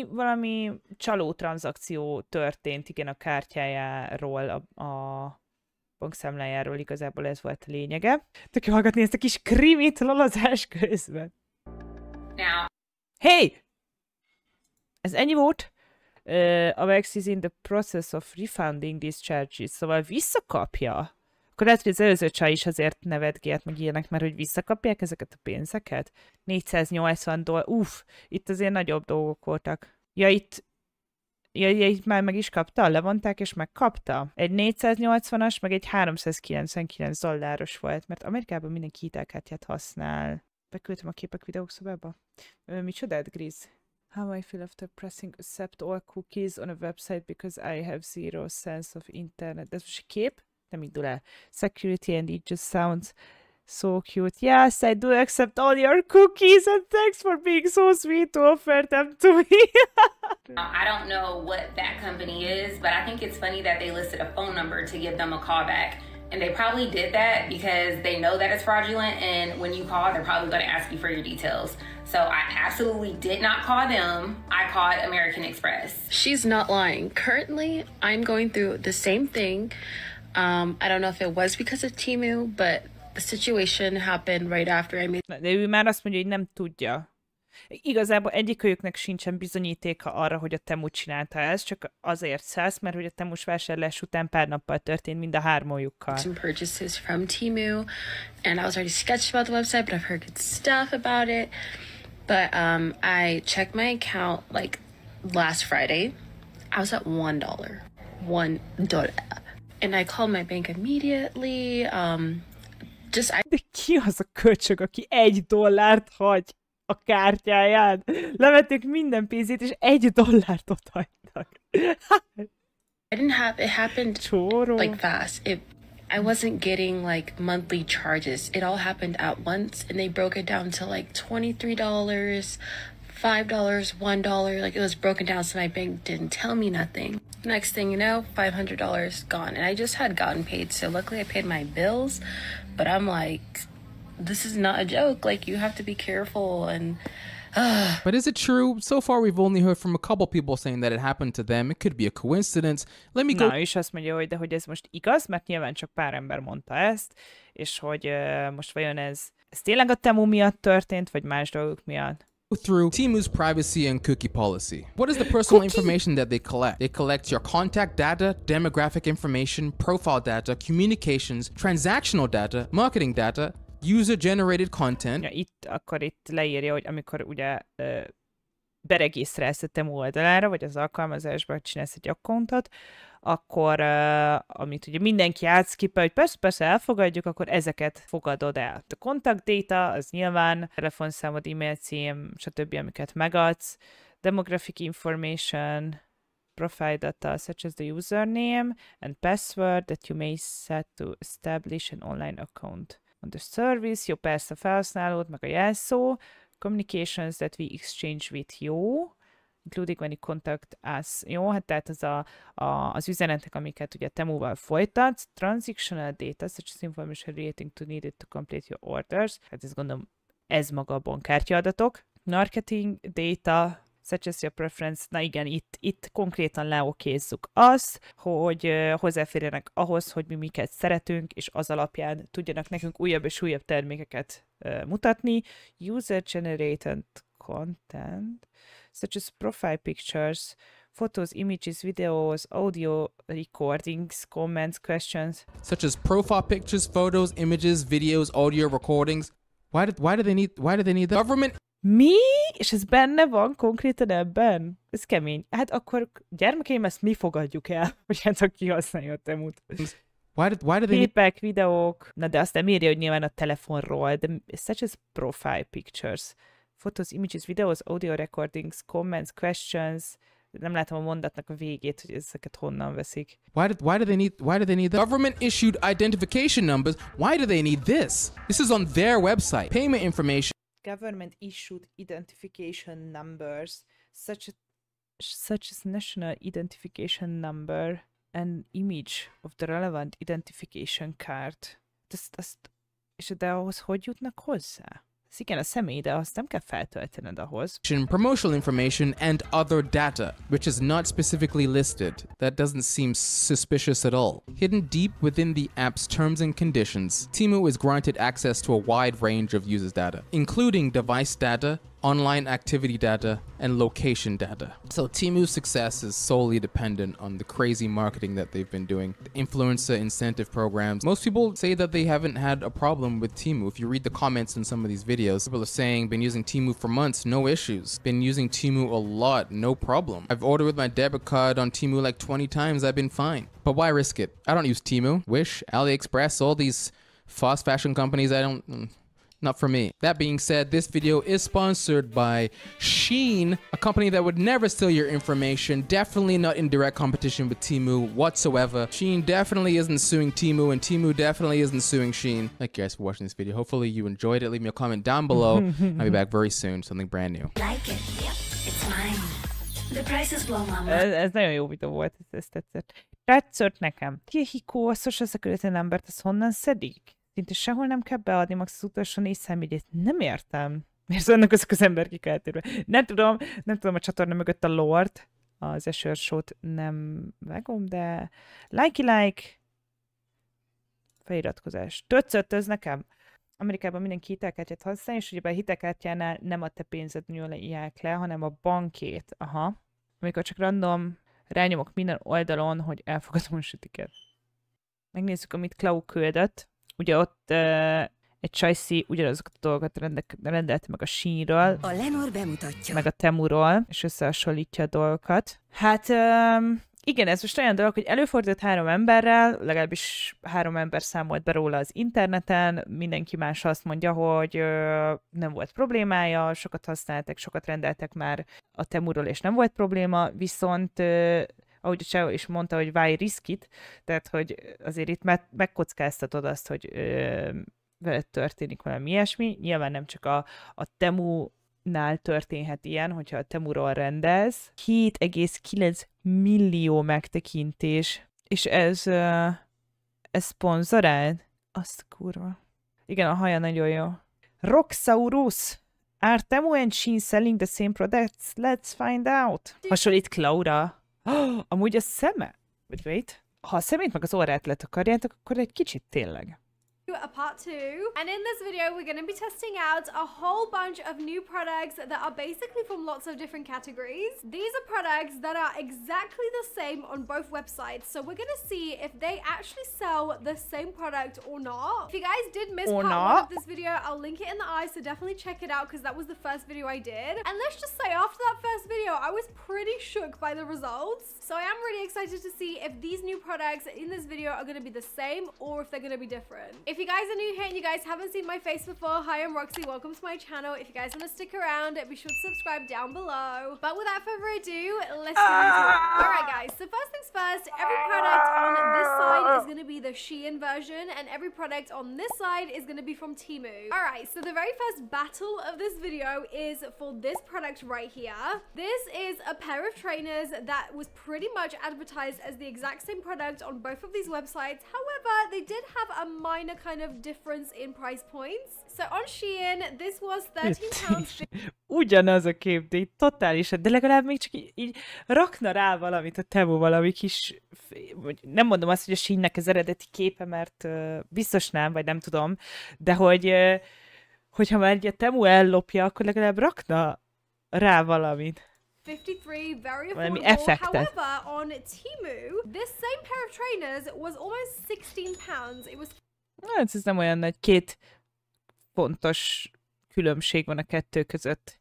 valami csaló tranzakció történt, igen, a kártyájáról, a bankszámlájáról, igazából ez volt a lényege. Tök jó hallgatni ezt a kis krimit lalazás közben. Now. Hey! Ez ennyi volt? A Max is in the process of refunding these charges, szóval visszakapja. Akkor lehet, hogy az előző csaj is azért nevetgélt meg ilyenek, mert hogy visszakapják ezeket a pénzeket? $480. Itt azért nagyobb dolgok voltak. Ja, itt már meg is kapta? Levonták és megkapta? Egy 480-as, meg egy $399 volt, mert Amerikában mindenki hitelkártyát használ. Beküldtem a képek videók szobába. Micsodát, Griz? How I feel after pressing accept all cookies on a website because I have zero sense of internet. Ez most egy kép? Nem indul el. Security and it just sounds so cute. Yes, I do accept all your cookies and thanks for being so sweet to offer them to me. I don't know what that company is, but I think it's funny that they listed a phone number to give them a call back. And they probably did that because they know that it's fraudulent, and when you call, they're probably going to ask you for your details. So I absolutely did not call them. I called American Express. She's not lying. Currently, I'm going through the same thing. I don't know if it was because of TEMU, but the situation happened right after I made... De ő már azt mondja, hogy nem tudja. Igazából egyikőjüknek sincsen bizonyítéka arra, hogy a TEMU csinálta ezt, csak azért száz, mert hogy a TEMU-s vásárlás után pár nappal történt mind a hármójukkal. Some purchases from TEMU, and I was already sketched about the website, but I've heard good stuff about it. But I checked my account like last Friday. I was at $1. $1. And I called my bank immediately. De ki az a köcsög, aki $1 hagy a kártyáján? Levették minden pénzét, és $1 ott hagytak. It happened like fast. I wasn't getting like monthly charges. It all happened at once, and they broke it down to like $23, $5, $1. Like, it was broken down, so my bank didn't tell me nothing. Next thing you know, $500 gone, and I just had gotten paid. So luckily, I paid my bills. But I'm like, this is not a joke. Like, you have to be careful and. But is it true? So far, we've only heard from a couple people saying that it happened to them. It could be a coincidence. Let me go. Na, és azt mondja, hogy ez most igaz, mert nyilván csak pár ember mondta ezt, és hogy most vajon ez tényleg a TEMU miatt történt, vagy más dolgok miatt? Through TEMU's privacy and cookie policy. What is the personal information that they collect? They collect your contact data, demographic information, profile data, communications, transactional data, marketing data, user-generated content. Ja, itt leírja, hogy amikor ugye beregisztrálsz a TEMU oldalára, vagy az alkalmazásban csinálsz egy accountot, akkor, amit ugye mindenki átszkippel, hogy persze elfogadjuk, akkor ezeket fogadod el. A contact data, az nyilván telefonszámod, e-mail cím, stb., amiket megadsz, demographic information, profile data, such as the username and password that you may set to establish an online account on the service. Jó, persze a felhasználód, meg a jelszó, communications that we exchange with you, including when you contact us. Jó, hát tehát az üzenetek, amiket ugye TEMU-val folytatsz, transactional data, such as information relating to needed to complete your orders. Hát ezt gondolom, ez maga a bankkártyaadatok. Marketing data, such as your preference. Na igen, itt konkrétan leokézzük azt, hogy hozzáférjenek ahhoz, hogy mi miket szeretünk, és az alapján tudjanak nekünk újabb és újabb termékeket mutatni. User-generated content, such as profile pictures, photos, images, videos, audio recordings, comments, questions. Such as profile pictures, photos, images, videos, audio recordings. Why do they need the government? Mi? És ez benne van konkrétan ebben? Ez kemény. Hát akkor gyermekeim, ezt mi fogadjuk el, hogy hát aki használja a TEMU-t. Why do they Képek, videók, na de azt nem írja, hogy nyilván a telefonról, de such as profile pictures, photos, images, videos, audio recordings, comments, questions. Nem látom a mondatnak a végét, hogy ezeket honnan veszik. Why do they need the government issued identification numbers? Why do they need this? This is on their website. Payment information. Government issued identification numbers, such as national identification number. an image of the relevant identification card. De ahhoz hogy jutnak hozzá? Ez igen, a személy, de azt nem kell feltöltened ahhoz. Promotional information and other data, which is not specifically listed. That doesn't seem suspicious at all. Hidden deep within the app's terms and conditions, TEMU is granted access to a wide range of users' data, including device data, online activity data, and location data. So TEMU's success is solely dependent on the crazy marketing that they've been doing, the influencer incentive programs. Most people say that they haven't had a problem with TEMU. If you read the comments in some of these videos, people are saying, been using TEMU for months, no issues. Been using TEMU a lot, no problem. I've ordered with my debit card on TEMU like 20 times, I've been fine. But why risk it? I don't use TEMU, Wish, AliExpress, all these fast fashion companies, not for me. That being said, this video is sponsored by Shein, a company that would never steal your information, definitely not in direct competition with TEMU whatsoever. Shein definitely isn't suing TEMU, and TEMU definitely isn't suing Shein. Thank you guys for watching this video. Hopefully you enjoyed it. Leave me a comment down below. I'll be back very soon, something brand new. Like it? Yep, it's mine. The price is blow, mama. Ez nagyon jó videó volt, ez tetszett. Tetszett nekem. Kihikó, a social security numbert, az honnan szedik? Szinte sehol nem kell beadni, max az utolsó 4 számjegyét. Nem értem. Miért vannak azok az emberek eltérve? Nem tudom a csatorna mögött a lore-t. Az Azure Show-t nem vágom, de like. Feliratkozás. Tetszett nekem. Amerikában mindenki hitelkártyát használ, és ugyebár a hitelkártyánál nem a te pénzed nyúlják le, hanem a bankét. Aha. Amikor csak random rányomok minden oldalon, hogy elfogadom a sütiket. Megnézzük, amit Klau küldött. Ugye ott egy csajszi ugyanazokat a dolgokat rendelte meg a Sheinről, a Lenor bemutatja, meg a TEMU-ról, és összehasonlítja a dolgokat. Hát igen, ez most olyan dolog, hogy előfordult 3 emberrel, legalábbis 3 ember számolt be róla az interneten, mindenki más azt mondja, hogy nem volt problémája, sokat használtak, sokat rendeltek már a TEMU-ról, és nem volt probléma, viszont ahogy a Cseo is mondta, hogy why risk it, tehát hogy azért itt megkockáztatod azt, hogy veled történik valami ilyesmi. Nyilván nem csak a TEMU-nál történhet ilyen, hogyha a TEMU-ról rendelsz. 7,9 millió megtekintés, és ez szponzorált? Azt kurva. Igen, a haja nagyon jó. Roxaurus! Are TEMU and Shein selling the same products? Let's find out! Hasonlít Klaura. Amúgy a szeme? Vagy wait? Ha a szemét meg az orrát letakarjátok, akkor egy kicsit tényleg. A part 2, and in this video we're going to be testing out a whole bunch of new products that are basically from lots of different categories. These are products that are exactly the same on both websites, so we're going to see if they actually sell the same product or not. If you guys did miss part 1 of this video, I'll link it in the eye, so definitely check it out because that was the first video I did. And let's just say after that first video I was pretty shook by the results, so I am really excited to see if these new products in this video are going to be the same or if they're going to be different. If you guys are new here and you guys haven't seen my face before, hi, I'm Roxy, welcome to my channel. If you guys want to stick around, be sure to subscribe down below. But without further ado, let's get into it. Alright guys, so first things first, every product on this side is going to be the Shein version and every product on this side is going to be from TEMU. Alright, so the very first battle of this video is for this product right here. This is a pair of trainers that was pretty much advertised as the exact same product on both of these websites. However, they did have a minor kind of difference in price points. So on Shein, this was £13. Ugyanaz a kép, de így totálisan, de legalább még csak így rakna rá valamit a TEMU, valami kis, nem mondom azt, hogy a Sheinnek az eredeti képe, mert biztos nem, vagy nem tudom, de hogyha már egy a TEMU ellopja, akkor legalább rakna rá valamit. 53, very affordable. However, on TEMU, this same pair of trainers was almost £16. It was... Hát ez nem olyan nagy, 2 fontos különbség van a kettő között.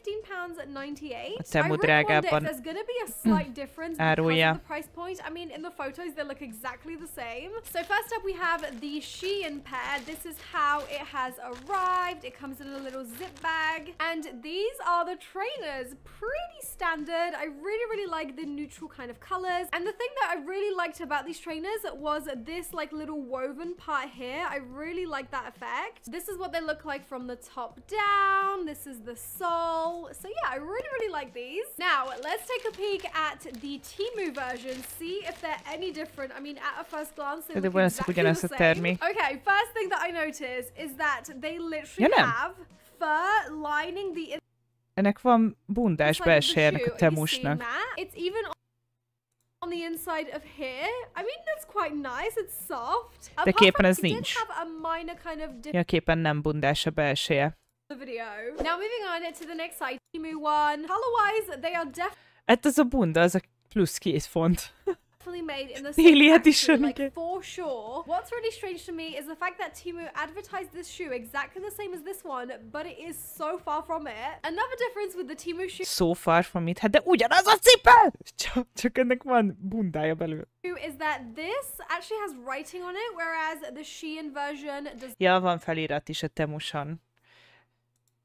£15.98. A TEMU drágábban there's gonna be a slight difference because of the price point. I mean, in the photos they look exactly the same. So first up we have the Shein pair. This is how it has arrived. It comes in a little zip bag, and these are the trainers. Pretty standard. I really like the neutral kind of colors, and the thing that I really liked about these trainers was this like little woven part here. I really like that effect. This is what they look like from the top down. This is the sole. So yeah, I really like these. Now, let's take a peek at the TEMU version, see if they're any different. I mean, at a first glance, they look exactly the same. Okay, first thing that I noticed is that they literally have fur lining the... Ennek van bundás belsejelnek a temusnak. It's even on the inside of here. I mean, that's quite nice. It's soft. De képen ez nincs. Ja, képen nem bundás a belseje. The video. Now moving on to the next side, TEMU one. Color-wise, they are definitely... Hát az a bunda, az a plusz 2 font. Made in the same edition, like, for sure. What's really strange to me is the fact that TEMU advertised this shoe exactly the same as this one, but it is so far from it. Another difference with the TEMU shoe... So far from it. Hát de ugyanaz a cipő! Csak ennek van bundája belül. Is that this actually has writing on it, whereas the Shein version does... Ja, van felirat is a temuson.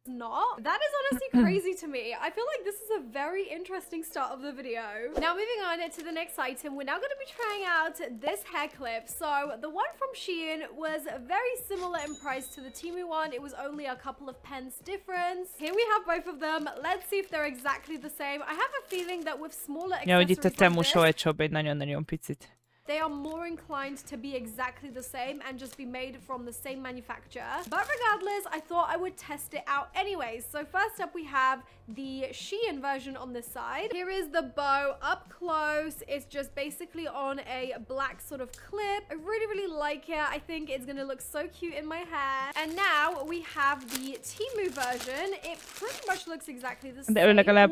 Not. That is honestly crazy to me. I feel like this is a very interesting start of the video. Now moving on to the next item, we're now going to be trying out this hair clip. So the one from Shein was very similar in price to the TEMU one. It was only a couple of pence difference. Here we have both of them. Let's see if they're exactly the same. I have a feeling that with smaller accessories hogy itt a temus olcsóbb egy nagyon-nagyon picit. They are more inclined to be exactly the same and just be made from the same manufacturer. But regardless, I thought I would test it out anyways. So first up we have the Shein version on this side. Here is the bow up close. It's just basically on a black sort of clip. I really like it. I think it's gonna look so cute in my hair. And now we have the TEMU version. It pretty much looks exactly the same. De ő legalább,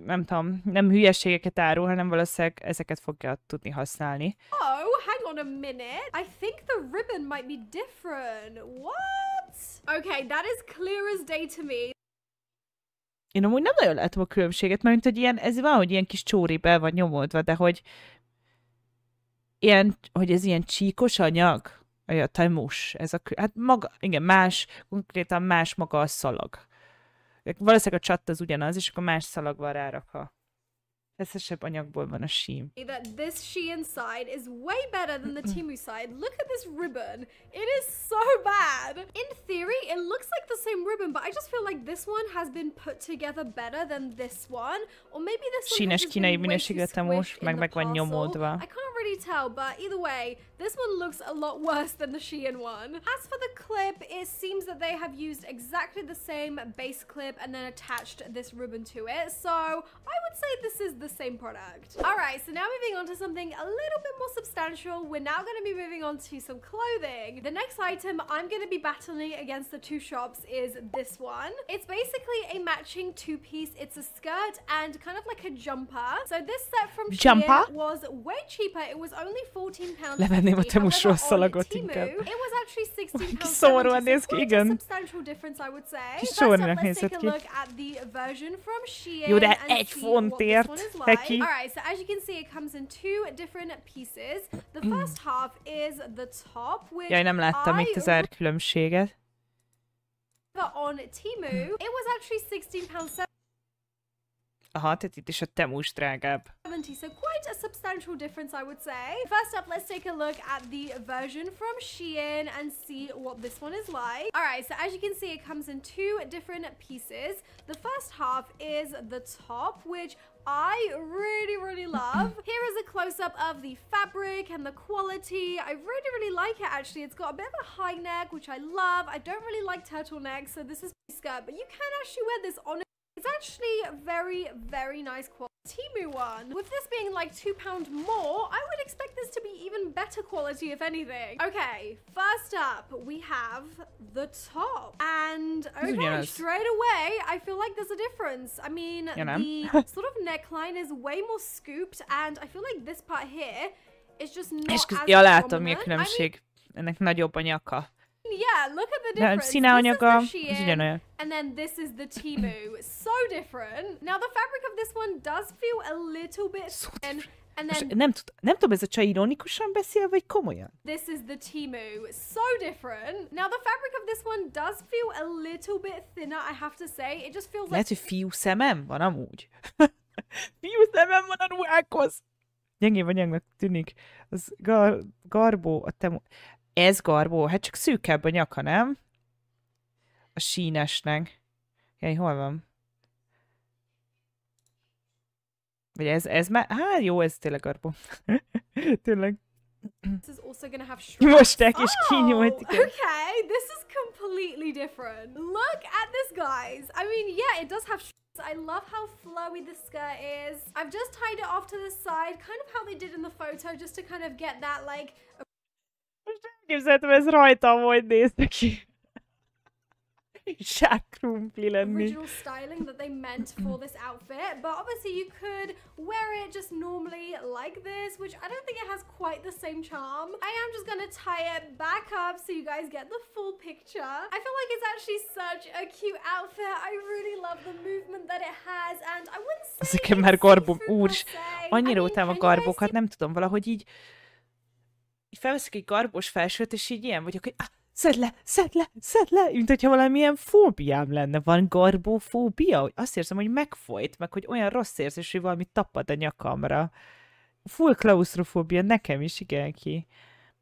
nem tudom, nem hülyeségeket árul, hanem valószínűleg ezeket fogja tudni használni. Oh, hang on a minute. I think the ribbon might be different. What? Okay, that is clear as day to me. Én amúgy nem nagyon látom a különbséget, mert hogy ilyen, ez van, hogy ilyen kis csóri be van nyomódva, de hogy ilyen, hogy ez ilyen csíkos anyag, a temus, ez a, hát maga, igen, más, konkrétan más maga a szalag. Valószínűleg a csatt az ugyanaz, és akkor más szalag van rárakva. Feszesebb anyagból van a sím. That this Shein side is way better than the TEMU side. Look at this ribbon. It is so bad. In theory, it looks like the same ribbon, but I just feel like this one has been put together better than this one. Or maybe this one has just been way too squished in the parcel. I can't really tell, but either way, this one looks a lot worse than the Shein one. As for the clip, it seems that they have used exactly the same base clip and then attached this ribbon to it. So I would say this is the same product. Alright, so now moving on to something a little bit more substantial. We're now going to be moving on to some clothing. The next item I'm going to be battling against the two shops is this one. It's basically a matching two-piece. It's a skirt and kind of like a jumper. So this set from Shein was way cheaper. It was only £14. Levenném a temusról szalagot inkább. It was actually £16. Kis szomorúan néz ki, igen. Substantial difference, I would say. Kis csórninak nézett ki. Jó, de 1 fontért. Alright, so as you can see, it comes in two different pieces. The first half is the top, which Jaj, nem láttam itt az árkülönbséget. On TEMU, it was actually £16. Aha, tehát itt is a temus drágább. So quite a substantial difference, I would say. First up, let's take a look at the version from Shein and see what this one is like. Alright, so as you can see, it comes in two different pieces. The first half is the top, which I really love. Here is a close-up of the fabric and the quality. I really like it, actually. It's got a bit of a high neck, which I love. I don't really like turtlenecks, so this is my skirt, but you can actually wear this on. It's actually a very nice quality. TEMU one. With this being like £2 more, I would expect this to be even better quality, if anything. Okay, first up, we have the top. And okay, straight away, I feel like there's a difference. I mean, the sort of neckline is way more scooped, and I feel like this part here is just not as prominent. Ja, látom, mi a különbség. Ennek nagyobb a nyaka. Yeah, look at the difference. Színeanyaga, az ugyanolyan. And then this is the TEMU. So different. Now the fabric of this one does feel a little bit thin. And then nem tudom, ez a csaj ironikusan beszél, vagy komolyan? This is the TEMU. So different. Now the fabric of this one does feel a little bit thinner, I have to say. It just feels Lehet, hogy fiú szemem van amúgy. Fiú szemem van a ruhákhoz. Gyengébb tűnik. Az garbó, a temu... Ez garbó, hát csak szűkebb a nyaka, nem? A sínesnek. Jaj, hol van? Vagy ez már... Hát jó, ez tényleg garbó. Tényleg. Mosták és kinyújtik. Okay, this is completely different. Look at this, guys. I mean, yeah, it does have I love how flowy the skirt is. I've just tied it off to the side, kind of how they did in the photo, just to kind of get that, like... Most elképzeltem, ez rajtam, hogy néztek ki. Zsákkrumpli lenni. Original styling that they meant for this outfit, but obviously you could wear it just normally like this, which I don't think it has quite the same charm. I am just gonna tie it back up so you guys get the full picture. I feel like it's actually such a cute outfit. I really love the movement that it has, and I wouldn't say ezeket már garbom, úr, annyira utálom a garbókat, nem tudom, valahogy így felveszek egy garbós felsőt, és így ilyen vagyok, hogy szedd le, mint hogyha valamilyen fóbiám lenne. Van garbófóbia? Hogy azt érzem, hogy megfojt, meg hogy olyan rossz érzés, hogy valami tapad a nyakamra. Full klaustrofóbia nekem is, igen ki.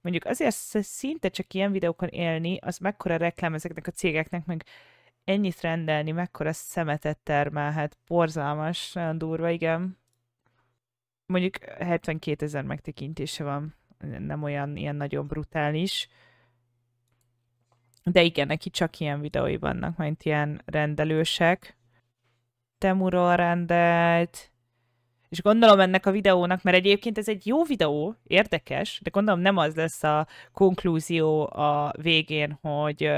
Mondjuk azért szinte csak ilyen videókon élni, az mekkora reklám ezeknek a cégeknek, meg ennyit rendelni, mekkora szemetet termelhet. Borzalmas, nagyon durva, igen. Mondjuk 72 000 megtekintése van. Nem olyan ilyen nagyon brutális. De igen, neki csak ilyen videói vannak, mint ilyen rendelősek. TEMU-ról rendelt. És gondolom ennek a videónak, mert egyébként ez egy jó videó, érdekes, de gondolom nem az lesz a konklúzió a végén, hogy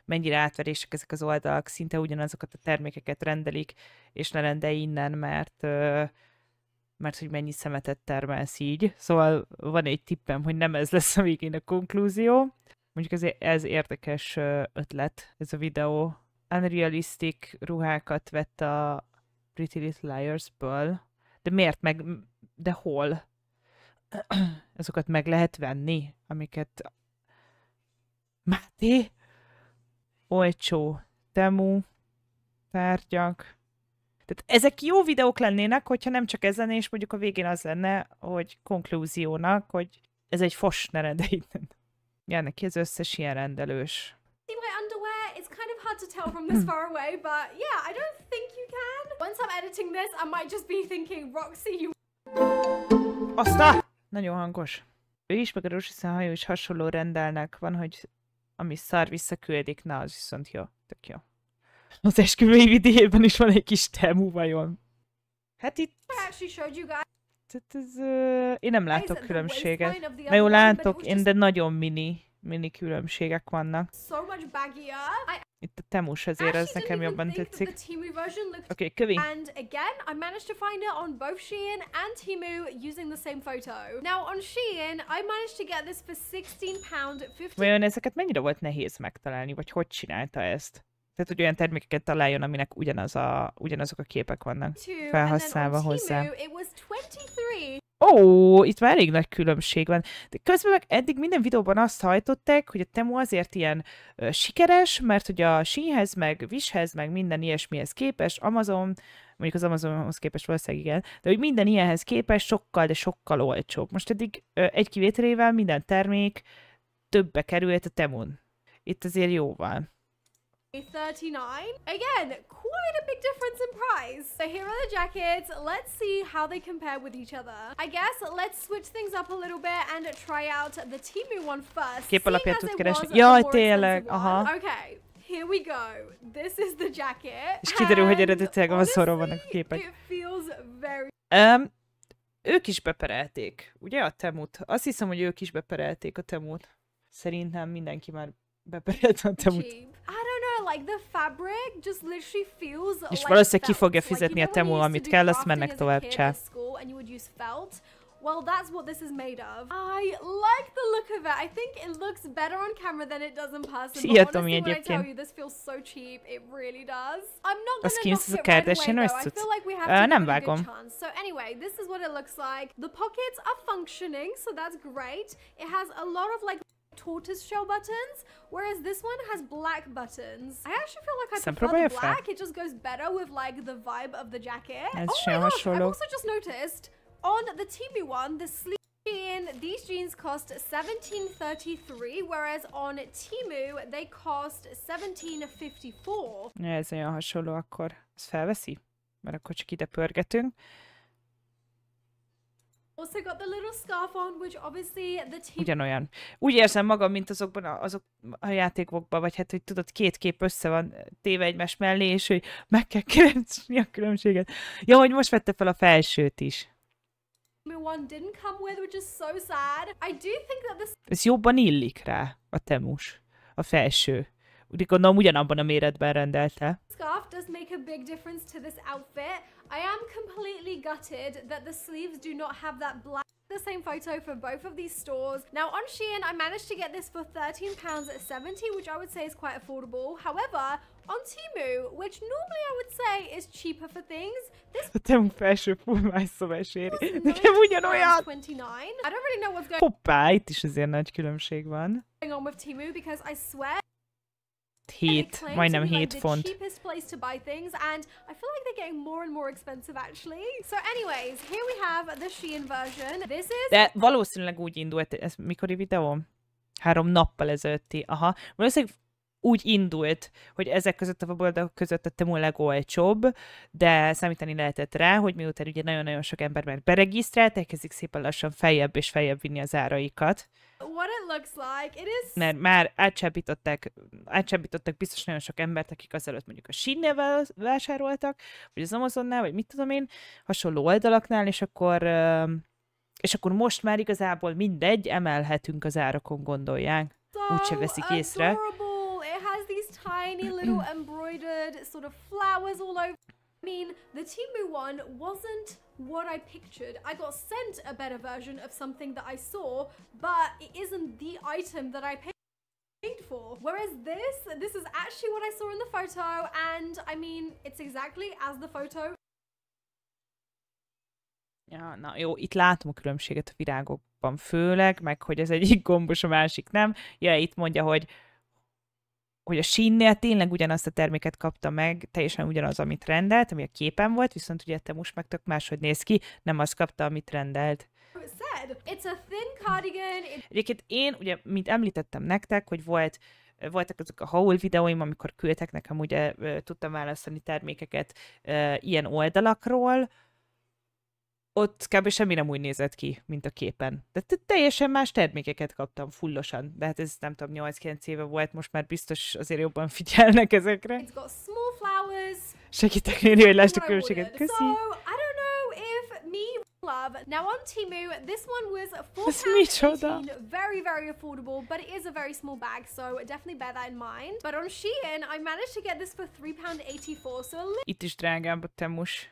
mennyire átverések ezek az oldalak, szinte ugyanazokat a termékeket rendelik, és ne rendelj innen, mert hogy mennyi szemetet termelsz így. Szóval van egy tippem, hogy nem ez lesz a végén a konklúzió. Mondjuk ez érdekes ötlet, ez a videó. Unrealistic ruhákat vett a Pretty Little Liarsből. De miért de hol? Azokat meg lehet venni, amiket... Máté? Olcsó. TEMU. Tárgyak. Tehát ezek jó videók lennének, hogyha nem csak ez lenne, és mondjuk a végén az lenne, hogy konklúziónak, hogy ez egy fos, ne rendelj innen. Ja, neki az összes ilyen rendelős. See my underwear? It's kind of hard to tell from this far away, but yeah, I don't think you can. Once I'm editing this, I might just be thinking, Roxy, you... Aztán! Nagyon hangos. Ő is, meg a rózsaszín hajó is hasonló rendelnek. Van, hogy ami szar visszaküldik, na, az viszont jó. Tök jó. Az esküvői videóban is van egy kis TEMU vajon. Hát itt... Én nem látok különbséget. Na jó, látok én, de nagyon mini különbségek vannak. Itt a TEMU-s azért, ez nekem jobban tetszik. Oké, kövi. And again, I managed to find it on both Shein and TEMU using the same photo. Now on Shein, I managed to get this for £16.50. Vajon ezeket mennyire volt nehéz megtalálni, vagy hogy csinálta ezt? Tehát, hogy olyan termékeket találjon, aminek ugyanazok a képek vannak felhasználva hozzá. Ó, itt már elég nagy különbség van. De közben meg eddig minden videóban azt hajtották, hogy a TEMU azért ilyen sikeres, mert hogy a Sheinhez, meg Wishhez, meg minden ilyesmihez képest, Amazon, mondjuk az Amazonhoz képest valószínűleg igen, de hogy minden ilyenhez képest sokkal, de sokkal olcsóbb. Most eddig egy kivételével minden termék többbe került a TEMU-n. Itt azért jóval. 39. Again, quite a big difference in price. So here are the jackets. Let's see how they compare with each other. I guess let's switch things up a little bit and try out the TEMU one first. Kép alapján tud keresni. Jaj, tényleg. Aha. Okay, here we go. This is the jacket. És kiderül, hogy eredetileg Amazonról vannak a képek. It feels very... Ők is beperelték, ugye a TEMU-t? Azt hiszem, hogy ők is beperelték a TEMU-t. Szerintem mindenki már beperelte a TEMU-t. Like the fabric just literally feels és valószínűleg ki fogja fizetni a TEMU, amit kell, azt mennek tovább, csá. Well, that's what this is made of. I like the look of it. I think it looks better on camera than it does in person. Szia, But Tomi, honestly, when I tell egyébként. you, this feels so cheap. It really does. I'm not A gonna skins knock az a it right away, Kardashian though. I összüt? feel like we have to Nem give it a vágom. good chance. So anyway, this is what it looks like. The pockets are functioning, so that's great. It has a lot of like tortoise shell buttons, whereas this one has black buttons. I actually feel like I prefer the black. It just goes better with like the vibe of the jacket. Oh my gosh, I've also just noticed on the TEMU one, the sleeve these jeans cost $17.33, whereas on TEMU they cost $17.54. Ez olyan hasonló akkor. Ezt felveszi? Mert akkor csak ide pörgetünk. Also got the little scarf on, which obviously the Ugyanolyan. Úgy érzem magam, mint azok a játékokban, vagy hát, hogy tudod, két kép össze van téve egymás mellé, és hogy meg kell keresni a különbséget. Ja, hogy most vette fel a felsőt is. one didn't come with, which is so sad. I do think that this... Ez jobban illik rá, a temus, a felső. Úgy gondolom, ugyanabban a méretben rendelte. Scarf does make a big difference to this outfit. I am completely gutted that the sleeves do not have that black. The same photo for both of these stores. Now on Shein, I managed to get this for £13.70, which I would say is quite affordable. However, on TEMU, which normally I would say is cheaper for things, this a TEMU felső fullmászszobás éri. Nekem ugyanolyan! I don't really know what's going Hoppá, itt is azért nagy különbség van. on with TEMU because I swear 7, majdnem 7 font. The cheapest place to buy things, and I feel like they're getting more and more expensive actually. So anyways, here we have the Shein version. This is... De valószínűleg úgy indult, ez mikori videó? 3 nappal ezelőtti. Aha. Valószínűleg úgy indult, hogy ezek között a weboldalak között a TEMU legolcsóbb, de számítani lehetett rá, hogy miután ugye nagyon-nagyon sok ember már beregisztrált, elkezdik szépen lassan feljebb és feljebb vinni az áraikat. What it looks like, it is... Mert már átcsábítottak biztos nagyon sok embert, akik azelőtt mondjuk a Shein-nél vásároltak, vagy az Amazonnál, vagy mit tudom én, hasonló oldalaknál, és akkor most már igazából mindegy, emelhetünk az árakon, gondolják. Úgyse veszik észre. It has these tiny little embroidered sort of flowers all over. I mean, the TEMU one wasn't what I pictured. I got sent a better version of something that I saw, but it isn't the item that I paid for. Whereas this is actually what I saw in the photo, and I mean, it's exactly as the photo. Ja, na jó, itt látom a különbséget a virágokban főleg, meg hogy az egyik gombos, a másik nem. Ja, itt mondja, hogy a Shein-nél tényleg ugyanazt a terméket kapta meg, teljesen ugyanaz, amit rendelt, ami a képen volt, viszont ugye te most meg tök máshogy néz ki, nem azt kapta, amit rendelt. Egyébként én, ugye, mint említettem nektek, hogy voltak azok a haul videóim, amikor küldtek nekem, ugye tudtam választani termékeket ilyen oldalakról, ott kb. Semmi nem úgy nézett ki, mint a képen. De teljesen más termékeket kaptam fullosan. De hát ez nem tudom, 8-9 éve volt, most már biztos azért jobban figyelnek ezekre. Segítek néni, hogy lásd a különbséget. Köszi! Now on TEMU, this one was £4.18, very, very affordable, but it is a very small bag, so definitely bear that in mind. But on Shein, I managed to get this for £3.84, so itt is drágább a temus.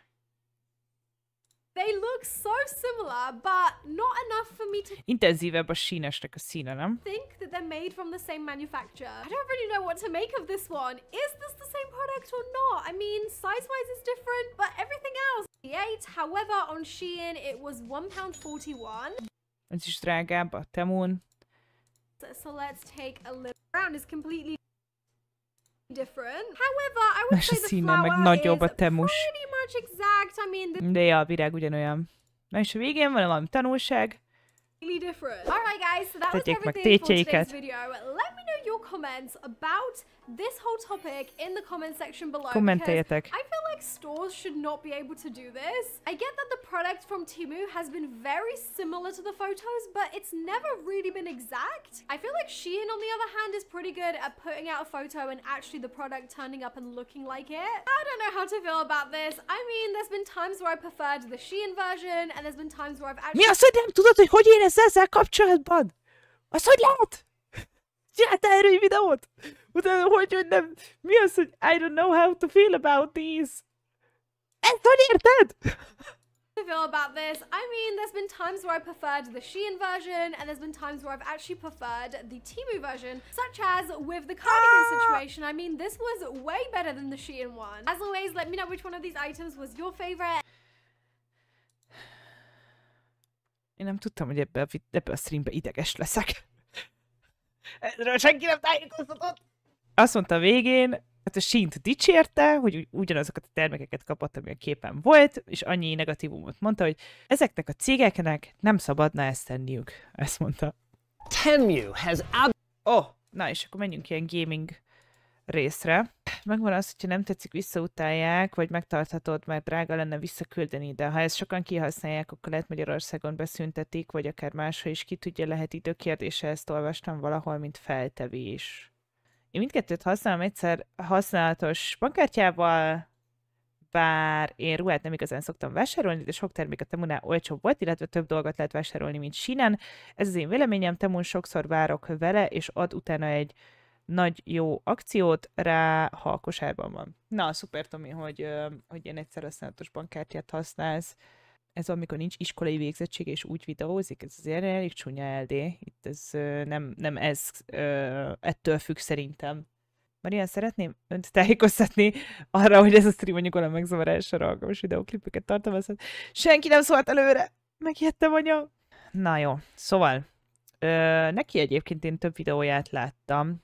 They look so similar, but not enough for me to intenzívebb a Shein-esnek a színe, nem? think that they're made from the same manufacturer. I don't really know what to make of this one. Is this the same product or not? I mean, size-wise it's different, but everything else. However, on Shein it was £1.41. Ez is drágább a Temun. So let's take a look. Brown is completely different. However, I would say the flower is pretty much exact. I mean, de ja, a virág ugyanolyan. Na és a végén van valami tanulság. Different. Alright guys, so that was everything for today's video. Let me know your comments about this whole topic in the comment section below. Kommenteljetek. I feel like stores should not be able to do this. I get that the product from TEMU has been very similar to the photos, but it's never really been exact. I feel like Shein, on the other hand, is pretty good at putting out a photo and actually the product turning up and looking like it. I don't know how to feel about this. I mean, there's been times where I preferred the Shein version, and there's been times where I've actually... Mi az, hogy nem tudod, hogy érezz ezzel kapcsolatban? Az hogy lehet? Csináltál erről egy videót? Utána hogy nem... Mi az, hogy I don't know how to feel about these? Ezt hogy érted? Feel about this. I mean, there's been times where I preferred the Shein version, and there's been times where I've actually preferred the TEMU version, such as with the cardigan situation. I mean, this was way better than the Shein one. As always, let me know which one of these items was your favorite. Én nem tudtam, hogy ebbe a streambe ideges leszek. Erről senki nem tájékoztatott. Azt mondta a végén, hát a Shein-t dicsérte, hogy ugyanazokat a termékeket kapott, ami a képen volt, és annyi negatívumot mondta, hogy ezeknek a cégeknek nem szabadna ezt tenniük. Ezt mondta. TEMU has na és akkor menjünk ilyen gaming részre. Megvan az, hogyha nem tetszik, visszautálják, vagy megtarthatod, mert drága lenne visszaküldeni, de ha ezt sokan kihasználják, akkor lehet Magyarországon beszüntetik, vagy akár máshol is, ki tudja, lehet időkérdése, ezt olvastam valahol, mint feltevés. Én mindkettőt használom egyszer használatos bankkártyával, bár én ruhát nem igazán szoktam vásárolni, de sok termék a Temunál olcsóbb volt, illetve több dolgot lehet vásárolni, mint Sheinen. Ez az én véleményem, Temun sokszor várok vele, és ad utána egy nagy jó akciót rá, ha a kosárban van. Na, szuper, Tomi, hogy ilyen egyszer használatos bankkártyát használsz. Ez amikor nincs iskolai végzettség és úgy videózik, ez azért elég csúnya LD. Itt ez nem ez ettől függ szerintem. Marian, szeretném önt tájékoztatni arra, hogy ez a stream anyagol a megzavarásra alkalmas videóklipeket tartalmazhat. Senki nem szólt előre! Megijedtem, anya! Na jó, szóval neki egyébként én több videóját láttam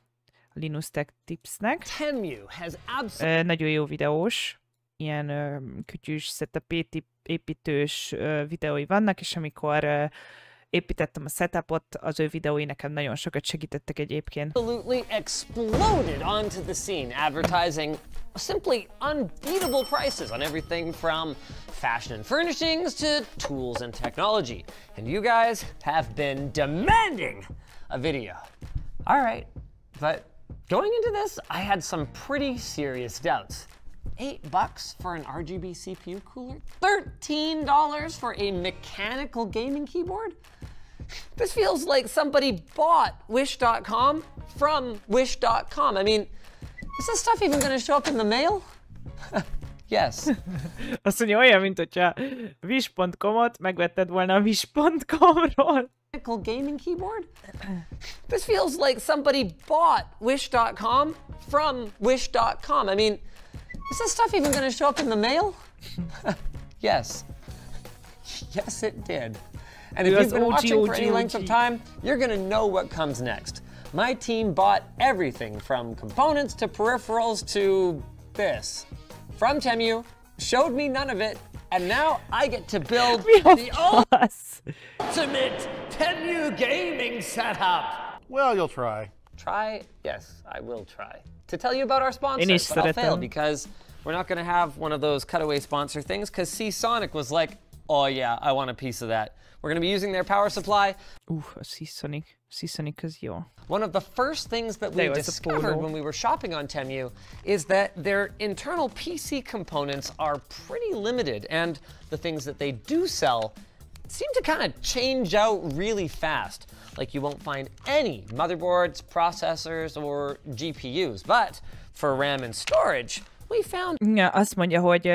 a Linux Tech Tipsnek. Nagyon jó videós, ilyen kütyűs setup építős videói vannak, és amikor építettem a setupot, az ő videói nekem nagyon sokat segítettek egyébként. Absolutely exploded onto the scene, advertising simply unbeatable prices on everything from fashion and furnishings to tools and technology. And you guys have been demanding a video. All right, but going into this, I had some pretty serious doubts. $8 for an RGB CPU cooler? $13 for a mechanical gaming keyboard? This feels like somebody bought wish.com from wish.com. I mean, is this stuff even going to show up in the mail? Yes. Azt mondja, olyan, mint hogyha wish.com-ot megvetted volna a wish.com-ról. Gaming keyboard? This feels like somebody bought wish.com from wish.com. I mean, is this stuff even going to show up in the mail? Yes. Yes, it did. And if you've been watching for any length of time, you're going to know what comes next. My team bought everything from components to peripherals to this. From TEMU, showed me none of it, and now I get to build the ultimate TEMU gaming setup. Well, you'll try. Try? Yes, I will try. To tell you about our sponsor, but I'll fail because we're not going to have one of those cutaway sponsor things because C-Sonic was like, oh yeah, I want a piece of that. We're going to be using their power supply. A C-Sonic. C-Sonic az jó. One of the first things that we discovered when we were shopping on TEMU is that their internal PC components are pretty limited, and the things that they do sell seem to kind of change out really fast. Like you won't find any motherboards, processors, or GPUs, but for RAM and storage, we found... Ja, azt mondja, hogy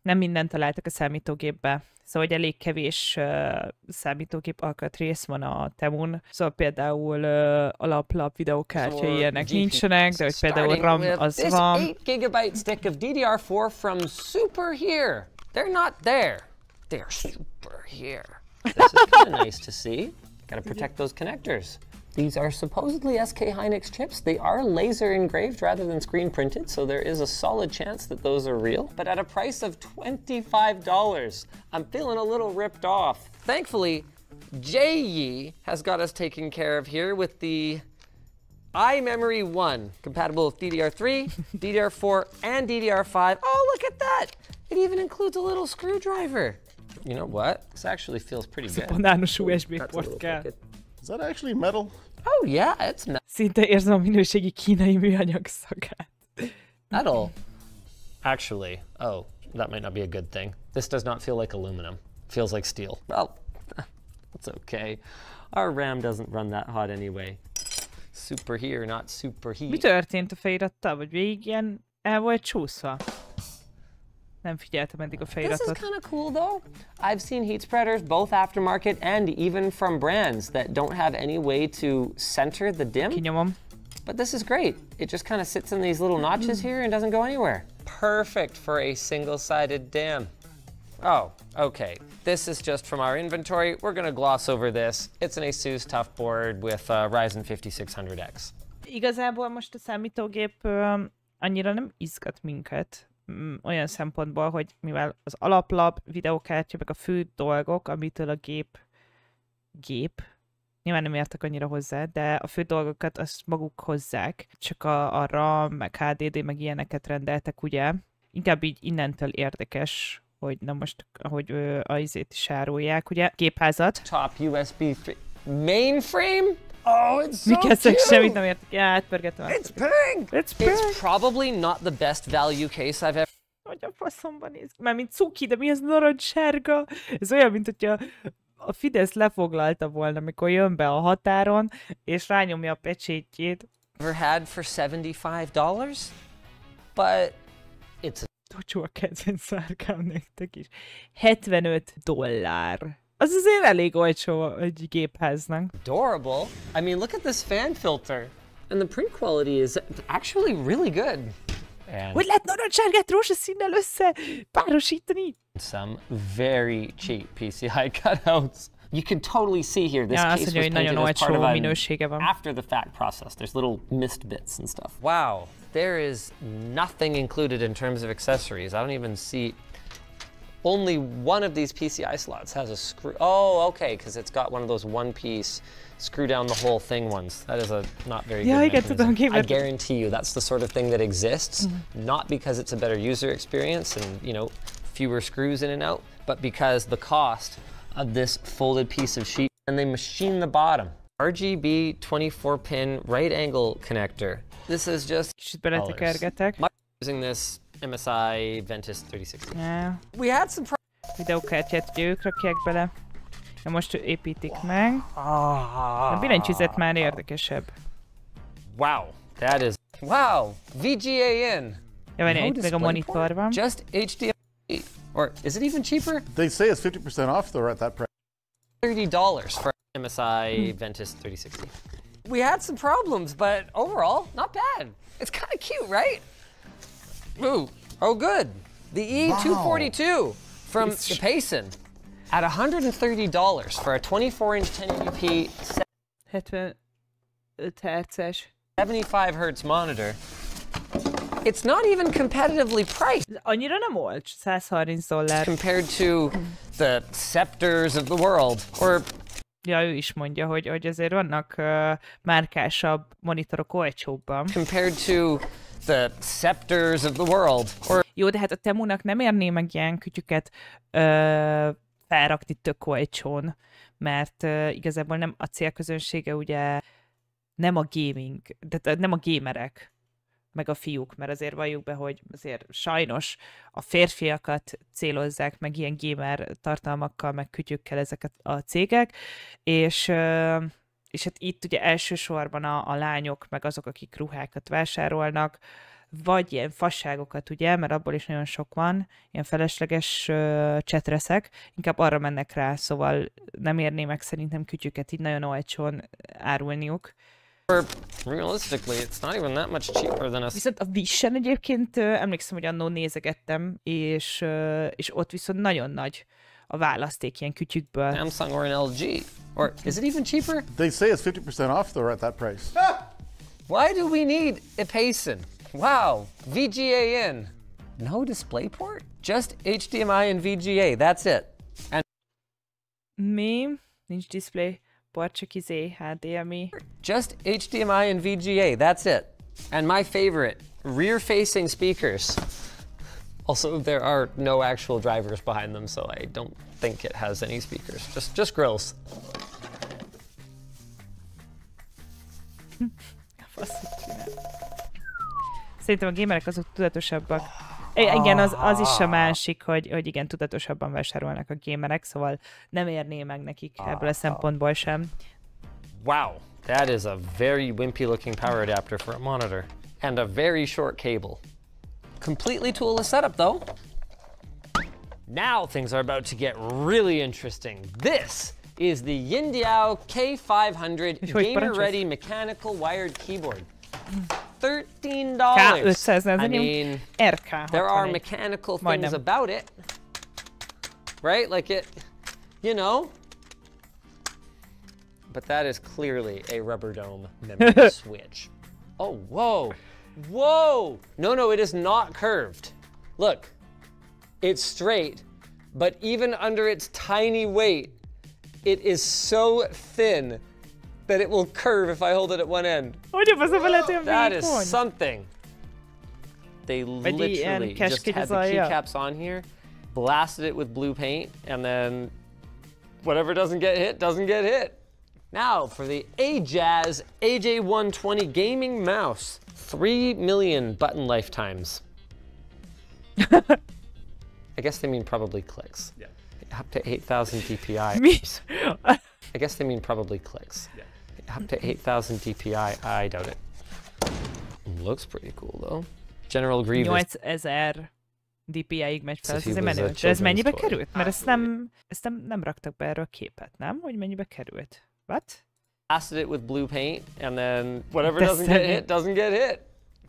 nem mindent találtak a számítógépbe. Szóval, hogy elég kevés számítógép alkatrész van a Temun. Szóval például alaplap videókártya ilyenek nincsenek, de hogy például RAM az van. 8 GB stick of DDR4 from super here. They're not there. They're super here. This is kind of nice to see. Gotta protect those connectors. These are supposedly SK Hynix chips. They are laser engraved rather than screen printed, so there is a solid chance that those are real. But at a price of $25, I'm feeling a little ripped off. Thankfully, JE has got us taken care of here with the iMemory 1, compatible with DDR3, DDR4, and DDR5. Oh, look at that! It even includes a little screwdriver. You know what? This actually feels pretty good. Is that actually metal? Oh yeah, it's metal. Szinte érzem a minőségi kínai műanyag szagát. Metal. Actually, oh, that might not be a good thing. This does not feel like aluminum. It feels like steel. Well, it's okay. Our RAM doesn't run that hot anyway. Super here, not super heat. Mi történt a felirattal? Vagy végig ilyen el volt csúszva? Nem figyeltem eddig a feliratot. This is kind of cool though. I've seen heat spreaders both aftermarket and even from brands that don't have any way to center the dim. Kinyomom. But this is great. It just kind of sits in these little notches here and doesn't go anywhere. Perfect for a single-sided dim. Oh, okay. This is just from our inventory. We're gonna gloss over this. It's an Asus tough board with Ryzen 5600X. Igazából most a számítógép annyira nem izgat minket. Olyan szempontból, hogy mivel az alaplap, videókártya, meg a fő dolgok, amitől a gép nyilván nem értek annyira hozzá, de a fő dolgokat azt maguk hozzák. Csak a RAM, meg HDD, meg ilyeneket rendeltek, ugye. Inkább így innentől érdekes, hogy na most, ahogy a izét is árulják, ugye, gépházat. Top USB mainframe? Oh, it's so cute! Semmit nem értek. Ja, átpörgetem. It's pink! It's pink! It's probably not the best value case I've ever... Hogy a faszomban néz. Már mint cuki, de mi ez narancssárga? Ez olyan, mint hogyha a Fidesz lefoglalta volna, amikor jön be a határon, és rányomja a pecsétjét. Ever had for $75, but it's a... Tocsó a kedvenc szárkám nektek is. $75. Az azért elég olcsó egy gépháznak. Adorable. I mean, look at this fan filter. And the print quality is actually really good. And hogy lehet narancssárgát rózsaszínnel összepárosítani? Some very cheap PCI cutouts. You can totally see here this case was painted as part of an after the fact process. There's little missed bits and stuff. Wow, there is nothing included in terms of accessories. I don't even see. Only one of these PCI slots has a screw. Oh, okay, because it's got one of those one-piece screw down the whole thing ones. That is a not very good mechanism. I guarantee you that's the sort of thing that exists, not because it's a better user experience and, you know, fewer screws in and out, but because the cost of this folded piece of sheet, and they machine the bottom. RGB 24-pin right angle connector. This is just using this MSI Ventus 3060. Yeah. We had some videókártyát ugye ők rakják bele. Na most építik meg. A billentyűzet már érdekesebb. Wow, that is... Wow, VGA-in. Ja, várj, itt meg a monitor van. Just HDMI. Or is it even cheaper? They say it's 50% off though at that price. $30 for MSI Ventus 3060. We had some problems, but overall, not bad. It's kind of cute, right? Ooh, oh good. The E242 from the Payson at $130 for a 24-inch 1080p 75 hertzes 75 hertz monitor. It's not even competitively priced. Annyira nem olcs, $130. Compared to the Scepters of the world, or... Ja, ő is mondja, hogy azért vannak márkásabb monitorok olcsóbban. Compared to the Scepters of the world, or... Jó, de hát a TEMU-nak nem érné meg ilyen kütyüket felrakni tök olcsón, mert igazából nem a célközönsége ugye nem a gaming, de nem a gamerek, meg a fiúk, mert azért valljuk be, hogy azért sajnos a férfiakat célozzák meg ilyen gamer tartalmakkal, meg kütyükkel ezeket a cégek, és hát itt ugye elsősorban a lányok, meg azok, akik ruhákat vásárolnak, vagy ilyen fasságokat, ugye, mert abból is nagyon sok van, ilyen felesleges csetreszek, inkább arra mennek rá, szóval nem érné meg szerintem kütyüket így nagyon olcsón árulniuk. Realistically, it's not even that much cheaper than a... Viszont a Viszont egyébként emlékszem, hogy annó nézegettem, és ott viszont nagyon nagy a választék ilyen kütyükből. Samsung or an LG. Or is it even cheaper? They say it's 50% off though at that price. Why do we need a Payson? Wow, VGA in. No DisplayPort? Just HDMI and VGA, that's it. And mi? Nincs display. Csak HDMI. Just HDMI and VGA, that's it. And my favorite, rear-facing speakers. Also, there are no actual drivers behind them, so I don't think it has any speakers. Just grills. Szerintem a gamerek azok tudatosabbak. Igen, az is a másik, hogy igen, tudatosabban vásárolnak a gamerek, szóval nem érné meg nekik ebből a szempontból sem. Wow, that is a very wimpy looking power adapter for a monitor. And a very short cable. Completely toolless setup though. Now things are about to get really interesting. This is the Yindiao K500 gamer-ready mechanical wired keyboard. $13. I mean, there are mechanical things about it, right? Like it, you know. But that is clearly a rubber dome memory switch. Oh, whoa, whoa. No, it is not curved. Look, it's straight, but even under its tiny weight, it is so thin that it will curve if I hold it at one end. That is something. They literally just had the keycaps on here, blasted it with blue paint, and then whatever doesn't get hit, doesn't get hit. Now for the Ajaz AJ120 gaming mouse. 3 million button lifetimes. I guess they mean probably clicks. Yeah. Up to 8,000 DPI. I guess they mean probably clicks. Yeah. Up to 8,000 DPI, I doubt it. Looks pretty cool though. General Grievous. 8000 DPI-ig megy fel, ez azért menő. De ez mennyibe került? Mert ezt nem raktak be erről a képet, nem? Hogy mennyibe került? What? Blasted it with blue paint, and then whatever doesn't get hit, doesn't get hit.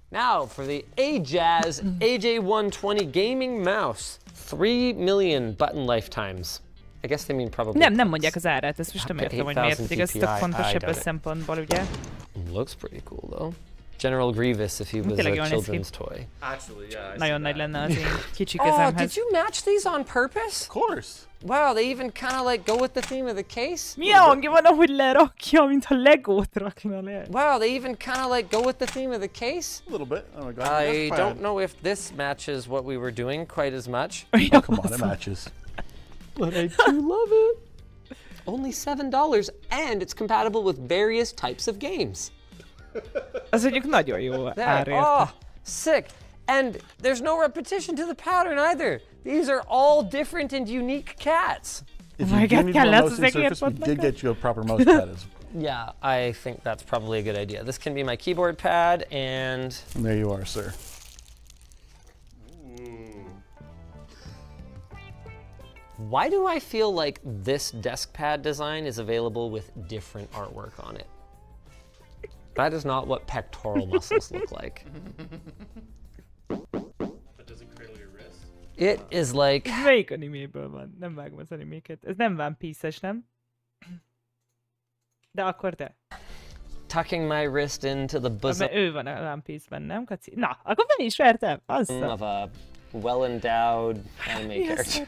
Now for the Ajaz AJ120 gaming mouse. 3 million button lifetimes. I guess they mean probably. Nem mondják az árát, ezt most nem értem, hogy miért, pedig ez tök fontos ebből a szempontból, ugye? Looks pretty cool though. General Grievous if he was a children's toy. Actually, yeah. Nagyon nagy lenne az én kicsi kezemhez. Oh, did you match these on purpose? Of course. Wow, they even kind of like go with the theme of the case? Milyen hangja van, ahogy lerakja, mintha Legót rakna le. Wow, they even kind of like go with the theme of the case? A little bit. Oh my God. I don't know if this matches what we were doing quite as much. Oh, come on, it matches. But I do love it. Only $7, and it's compatible with various types of games. Az mondjuk nagyon jó ár érte. Oh, sick. And there's no repetition to the pattern either. These are all different and unique cats. If you do need more mousing surface, we did get you a proper mouse pad. Yeah, I think that's probably a good idea. This can be my keyboard pad, and there you are, sir. Why do I feel like this desk pad design is available with different artwork on it? That is not what pectoral muscles look like. That doesn't cradle your wrist? It is like... Melyik animéből van? Nem vágom az animéket. Ez nem One Piece-es, nem? De akkor de. Tucking my wrist into the bosom... Ő van a One Piece-ben, nem, Kaci? Na, akkor felismertem! Of a well-endowed anime character.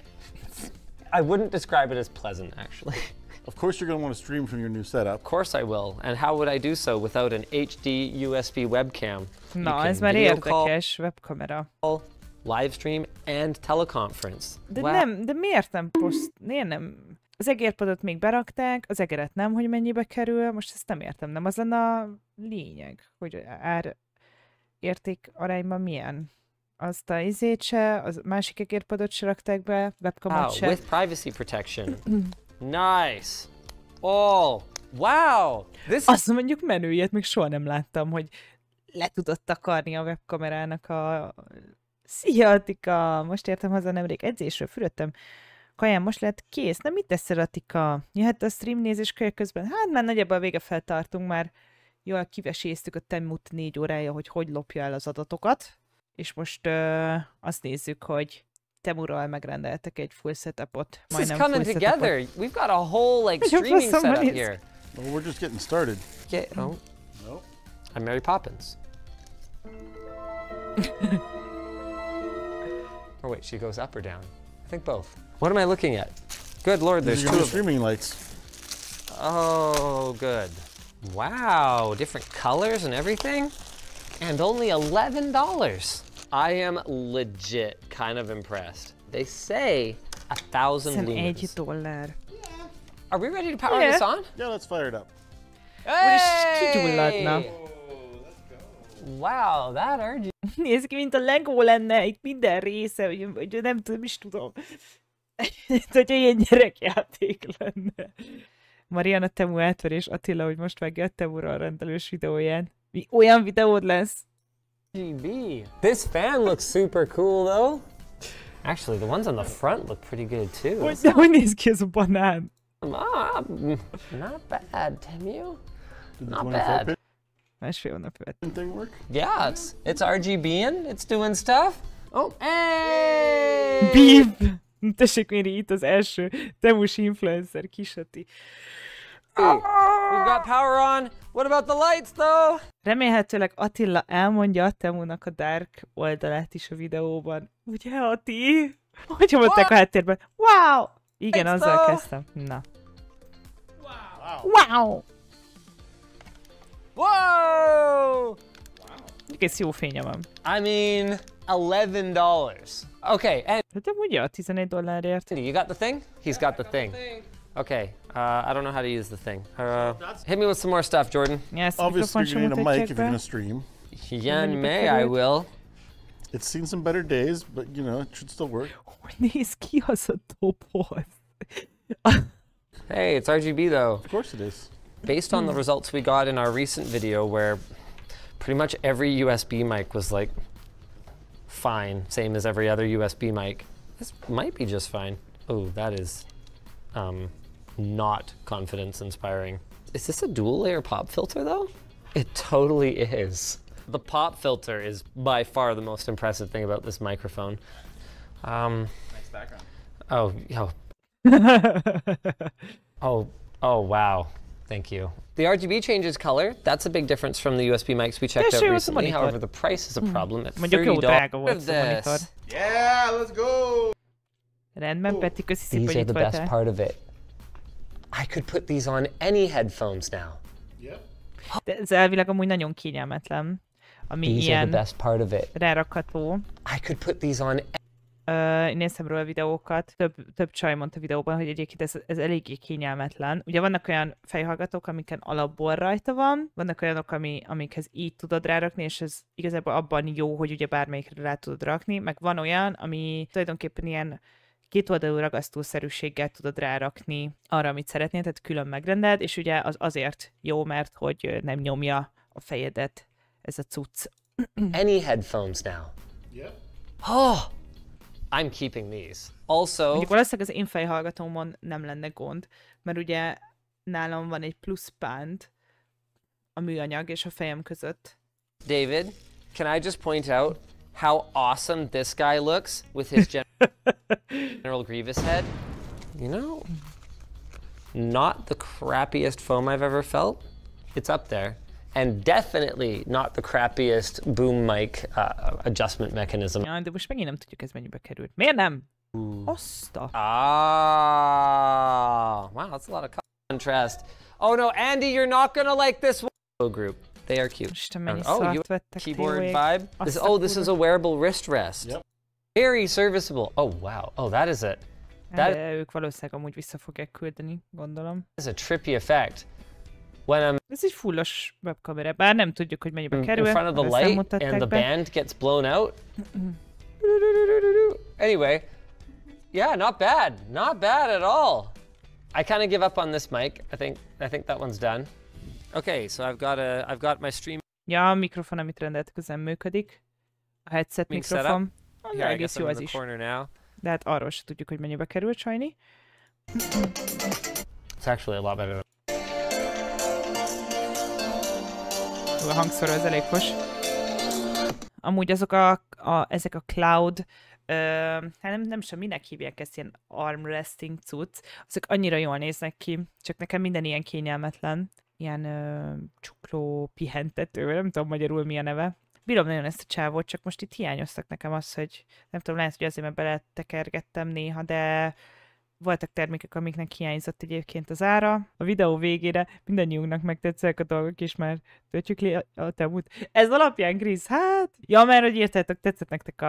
I wouldn't describe it as pleasant, actually. Of course you're going to want to stream from your new setup. Of course I will. And how would I do so without an HD USB webcam? Na, ez már érdekes webkamera. Live stream and teleconference. De wow. De miért nem? Az egérpadot még berakták, az egeret nem, hogy mennyibe kerül, most ezt nem értem, nem az lenne a lényeg, hogy ár érték arányban milyen. Azt a izét se, az másik egérpadot se rakták be, webkamot se. With privacy protection. Nice! Oh, wow! Azt mondjuk menő, ilyet még soha nem láttam, hogy le tudott takarni a webkamerának a... Szia, Atika! Most értem haza nemrég edzésről, fürödtem. Kaján, most lehet kész. Na, mit teszel, Atika? Jöhet a stream nézés közben? Hát már nagyjából a vége feltartunk, már jól kiveséztük a TEMU-t 4 órája, hogy lopja el az adatokat. És most azt nézzük, hogy TEMU-ról megrendeltek egy full setupot. This is coming together. We've got a whole like streaming setup here. Well, we're just getting started. Yeah. Oh. No. I'm Mary Poppins. Or wait, she goes up or down? I think both. What am I looking at? Good Lord, there's two streaming lights. Oh, good. Wow, different colors and everything, and only $11. I am legit kind of impressed. They say 1,000 lumens. $1. Are we ready to power this on? Yeah, let's fire it up. Hey! Wow, that RGB. Nézd ki, mint a Lego lenne, itt minden része, hogy nem tudom, is tudom. Hogyha ilyen gyerekjáték lenne. Mariana TEMU átverés, Attila, hogy most vágja a TEMU-ra a rendelős videóján. Mi olyan videód lesz? RGB. This fan looks super cool though. Actually, the ones on the front look pretty good too. Hogy néz ki ez a banán? Not bad, TEMU. Not bad. Másfél hónap work? Yeah, it's RGB-ing, it's doing stuff. Oh, hey! Beep! Tessék méri, itt az első TEMU-s influencer, Kisati. We've got power on. What about the lights though? Remélhetőleg Attila elmondja a TEMU-nak a dark oldalát is a videóban. Ugye, Ati? Hogy mondták a háttérben? Wow! Igen, azzal kezdtem. Na. Wow! Wow! Whoa! Egész jó fénye van. I mean, $11. Okay, and... Hát ugye a $11. You got the thing? He's got the thing. Okay, I don't know how to use the thing. Hit me with some more stuff, Jordan. Yes, obviously you need a mic if you're gonna stream. Yan may, I will. It's seen some better days, but you know, it should still work. Hogy néz ki az a doboz? Hey, it's RGB though. Of course it is. Based on the results we got in our recent video where pretty much every USB mic was like fine, same as every other USB mic. This might be just fine. Oh, that is not confidence inspiring. Is this a dual layer pop filter though? It totally is. The pop filter is by far the most impressive thing about this microphone. Nice background. Oh, yo. Oh, wow. Thank you. The RGB changes color. That's a big difference from the USB mics we checked out recently. However, the price is a problem at $30 of this. Yeah, let's go! Rendben, Peti, köszi szépen, These hogy are itt the best voltál. part of it. I could put these on any headphones now. Yep. De ez elvileg amúgy nagyon kényelmetlen, ami These are the ilyen best part of it. rárakható. I could put these on. Én néztem róla videókat, több csaj mondta videóban, hogy egyébként ez eléggé kényelmetlen. Ugye vannak olyan fejhallgatók, amiken alapból rajta van, vannak olyanok, amikhez így tudod rárakni, és ez igazából abban jó, hogy ugye bármelyikre rá tudod rakni, meg van olyan, ami tulajdonképpen ilyen kétoldalú ragasztószerűséggel tudod rárakni arra, amit szeretnél, tehát külön megrendeld, és ugye az azért jó, mert hogy nem nyomja a fejedet ez a cucc. Any headphones now. Yep. Oh! I'm keeping these. Also, mondjuk valószínűleg az én fejhallgatómon nem lenne gond, mert ugye nálam van egy plusz pánt a műanyag és a fejem között. David, can I just point out how awesome this guy looks with his General Grievous head? You know, not the crappiest foam I've ever felt. It's up there. And definitely not the crappiest boom mic adjustment mechanism. Ja, de most megint nem tudjuk, ez mennyibe került. Miért nem? Oszta. Wow, that's a lot of contrast. Oh no, Andy, you're not gonna like this one. Group. They are cute. Isten, mennyi Oh, you szart vettek keyboard tényleg. vibe? This is a wearable wrist rest. Yep. Very serviceable. Oh wow. Oh, that is it. De ők valószínűleg amúgy vissza fogják küldeni, gondolom. Is a trippy effect. When I'm ez egy fullos webkamera, bár nem tudjuk, hogy mennyibe kerül. in front of the light and the band gets blown out. Anyway, yeah, not bad. Not bad at all. I kind of give up on this mic. I think that one's done. Okay, so I've got my stream. Ja, a mikrofon, amit rendeltek, az nem működik. A headset mikrofon. Here, Egész jó az is. De hát arról se tudjuk, hogy mennyibe került, sajni. It's actually a lot better. A hangszóra az elég fos. Amúgy azok ezek a cloud, hát nem sem minek hívják ezt, ilyen armresting cucc, azok annyira jól néznek ki, csak nekem minden ilyen kényelmetlen, ilyen csukló pihentető, nem tudom magyarul mi a neve. Bírom nagyon ezt a csávót, csak most itt hiányoztak nekem az, hogy nem tudom, lehet, hogy azért, mert beletekergettem néha, de voltak termékek, amiknek hiányzott egyébként az ára. A videó végére mindannyiunknak megtetszenek a dolgok, és már töltjük le a temut. Ez alapján, Krisz, hát... Ja, mert hogy írtátok, tetszett nektek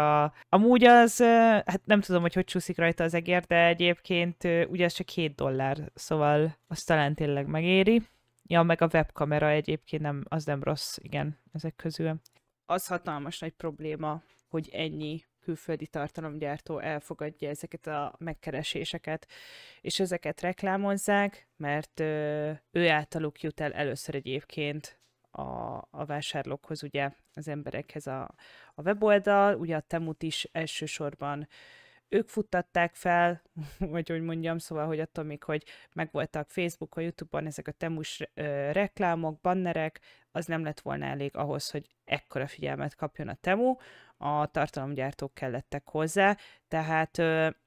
amúgy az... Hát nem tudom, hogy csúszik rajta az egér, de egyébként ugye ez csak $7, szóval azt talán tényleg megéri. Ja, meg a webkamera egyébként az nem rossz, igen, ezek közül. Az hatalmas nagy probléma, hogy ennyi külföldi tartalomgyártó elfogadja ezeket a megkereséseket, és ezeket reklámozzák, mert ő általuk jut el először egyébként a vásárlókhoz, ugye az emberekhez a weboldal, ugye a TEMU-t is elsősorban ők futtatták fel, vagy hogy mondjam, szóval, hogy attól még, hogy megvoltak Facebookon, YouTube-on ezek a TEMU-s reklámok, bannerek, az nem lett volna elég ahhoz, hogy ekkora figyelmet kapjon a TEMU, a tartalomgyártók kellettek hozzá, tehát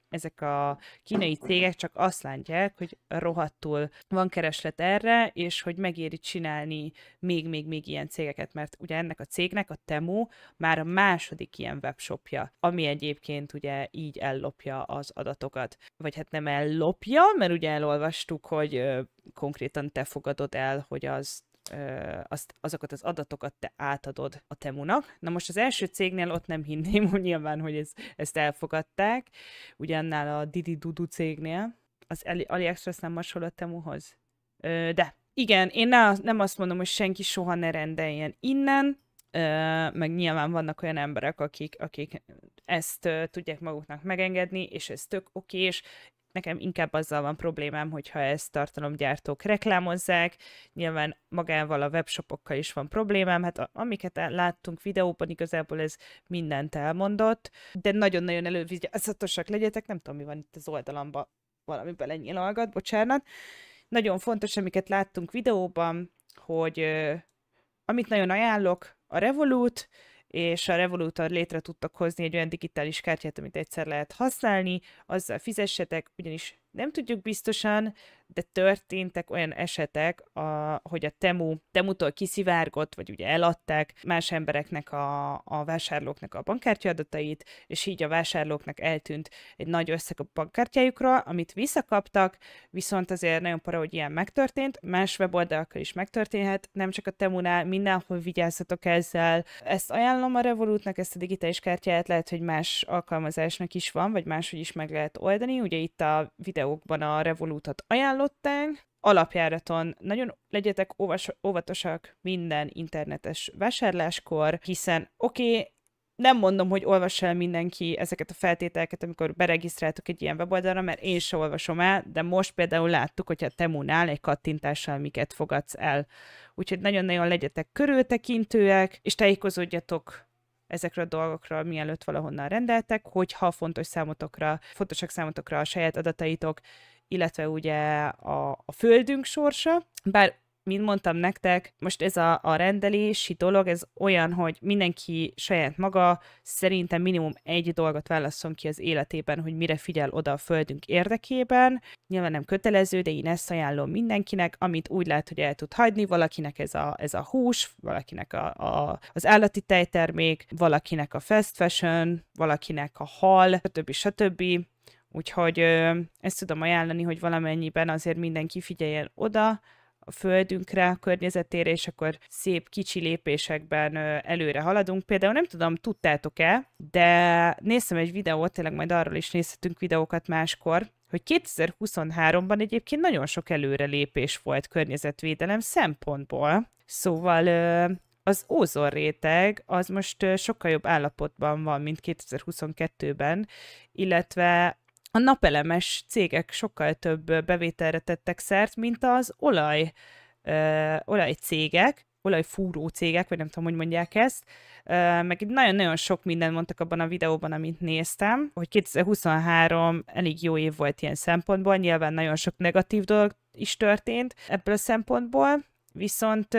ezek a kínai cégek csak azt látják, hogy rohadtul van kereslet erre, és hogy megéri csinálni még ilyen cégeket, mert ugye ennek a cégnek, a TEMU már a második ilyen webshopja, ami egyébként ugye így ellopja az adatokat. Vagy hát nem ellopja, mert ugye elolvastuk, hogy konkrétan te fogadod el, hogy az azokat az adatokat te átadod a TEMU-nak. Na most az első cégnél ott nem hinném, hogy nyilván, hogy ezt elfogadták. Ugye annál a Didi Dudu cégnél. Az AliExpress nem hasonló a TEMU-hoz. De igen, én nem azt mondom, hogy senki soha ne rendeljen innen, meg nyilván vannak olyan emberek, akik ezt tudják maguknak megengedni, és ez tök okés. Nekem inkább azzal van problémám, hogyha ezt tartalomgyártók reklámozzák. Nyilván magával a webshopokkal is van problémám. Hát amiket láttunk videóban, igazából ez mindent elmondott. De nagyon-nagyon elővigyázatosak legyetek. Nem tudom, mi van itt az oldalamban. Valami belenyilolgat, bocsánat. Nagyon fontos, amiket láttunk videóban, hogy amit nagyon ajánlok, a Revolut, és a Revoluton létre tudtak hozni egy olyan digitális kártyát, amit egyszer lehet használni, azzal fizessetek, ugyanis nem tudjuk biztosan, de történtek olyan esetek, hogy a TEMU-tól kiszivárgott, vagy ugye eladták más embereknek a vásárlóknak a bankkártya adatait, és így a vásárlóknak eltűnt egy nagy összeg a bankkártyájukról, amit visszakaptak, viszont azért nagyon para, hogy ilyen megtörtént, más weboldalakkal is megtörténhet, nem csak a TEMU-nál, mindenhol vigyázzatok ezzel. Ezt ajánlom a Revolutnak, ezt a digitális kártyát, lehet, hogy más alkalmazásnak is van, vagy máshogy is meg lehet oldani. Ugye itt a videókban a Revolutot ajánlották. Alapjáraton nagyon legyetek óvatosak minden internetes vásárláskor, hiszen nem mondom, hogy olvassa el mindenki ezeket a feltételeket, amikor beregisztráltok egy ilyen weboldalra, mert én sem olvasom el, de most például láttuk, hogy a TEMU-nál egy kattintással miket fogadsz el. Úgyhogy nagyon-nagyon legyetek körültekintőek, és tájékozódjatok ezekről a dolgokról, mielőtt valahonnan rendeltek, hogyha fontosak számotokra a saját adataitok, illetve ugye a földünk sorsa. Bár, mint mondtam nektek, most ez a rendelési dolog, ez olyan, hogy mindenki saját maga szerintem minimum egy dolgot válasszon ki az életében, hogy mire figyel oda a földünk érdekében. Nyilván nem kötelező, de én ezt ajánlom mindenkinek, amit úgy lát, hogy el tud hagyni. Valakinek ez a hús, valakinek az állati tejtermék, valakinek a fast fashion, valakinek a hal, stb. Úgyhogy ezt tudom ajánlani, hogy valamennyiben azért mindenki figyeljen oda a földünkre, a környezetére, és akkor szép kicsi lépésekben előre haladunk. Például nem tudom, tudtátok-e, de néztem egy videót, tényleg majd arról is nézhetünk videókat máskor, hogy 2023-ban egyébként nagyon sok előrelépés volt környezetvédelem szempontból. Szóval az ózonréteg az most sokkal jobb állapotban van, mint 2022-ben, illetve a napelemes cégek sokkal több bevételre tettek szert, mint az olajcégek, olajfúró cégek, vagy nem tudom, hogy mondják ezt. Meg nagyon-nagyon sok mindent mondtak abban a videóban, amit néztem, hogy 2023 elég jó év volt ilyen szempontból, nyilván nagyon sok negatív dolog is történt ebből a szempontból, viszont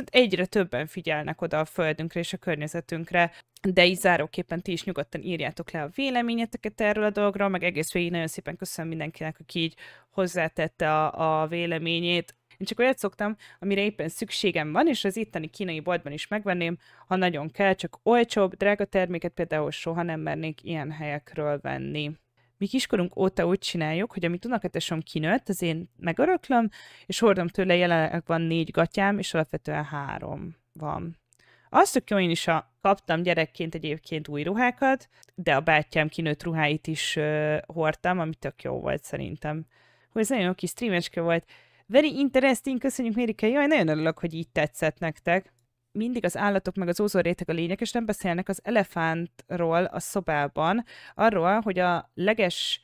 egyre többen figyelnek oda a földünkre és a környezetünkre, de így záróképpen ti is nyugodtan írjátok le a véleményeteket erről a dologról, meg egész végig nagyon szépen köszönöm mindenkinek, aki így hozzátette a véleményét. Én csak olyat szoktam, amire éppen szükségem van, és az itteni kínai boltban is megvenném, ha nagyon kell, csak olcsóbb, drága terméket például soha nem mernék ilyen helyekről venni. Mi kiskorunk óta úgy csináljuk, hogy amit unokatesom kinőtt, az én megöröklöm, és hordom tőle, jelenleg van 4 gatyám, és alapvetően 3 van. Azt tök jó, én is kaptam gyerekként egyébként új ruhákat, de a bátyám kinőtt ruháit is hordtam, ami tök jó volt szerintem. Hogy ez nagyon jó kis streamecske volt. Very interesting, köszönjük Mérike, jaj, nagyon örülök, hogy így tetszett nektek. Mindig az állatok meg az ózonréteg a lényeg, és nem beszélnek az elefántról a szobában, arról, hogy a leges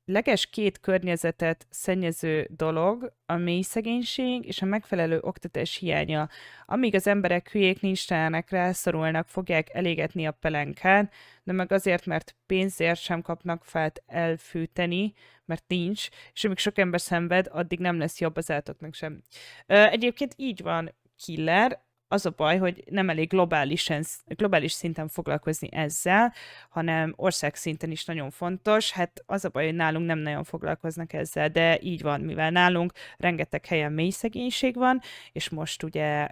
2 környezetet szennyező dolog a mély szegénység és a megfelelő oktatás hiánya. Amíg az emberek hülyék nincsenek, rászorulnak, fogják elégetni a pelenkán, de meg azért, mert pénzért sem kapnak fát elfűteni, mert nincs, és amíg sok ember szenved, addig nem lesz jobb az állatoknak sem. Egyébként így van, Killer. Az a baj, hogy nem elég globális szinten foglalkozni ezzel, hanem országszinten is nagyon fontos. Hát az a baj, hogy nálunk nem nagyon foglalkoznak ezzel, de így van, mivel nálunk rengeteg helyen mély szegénység van, és most ugye,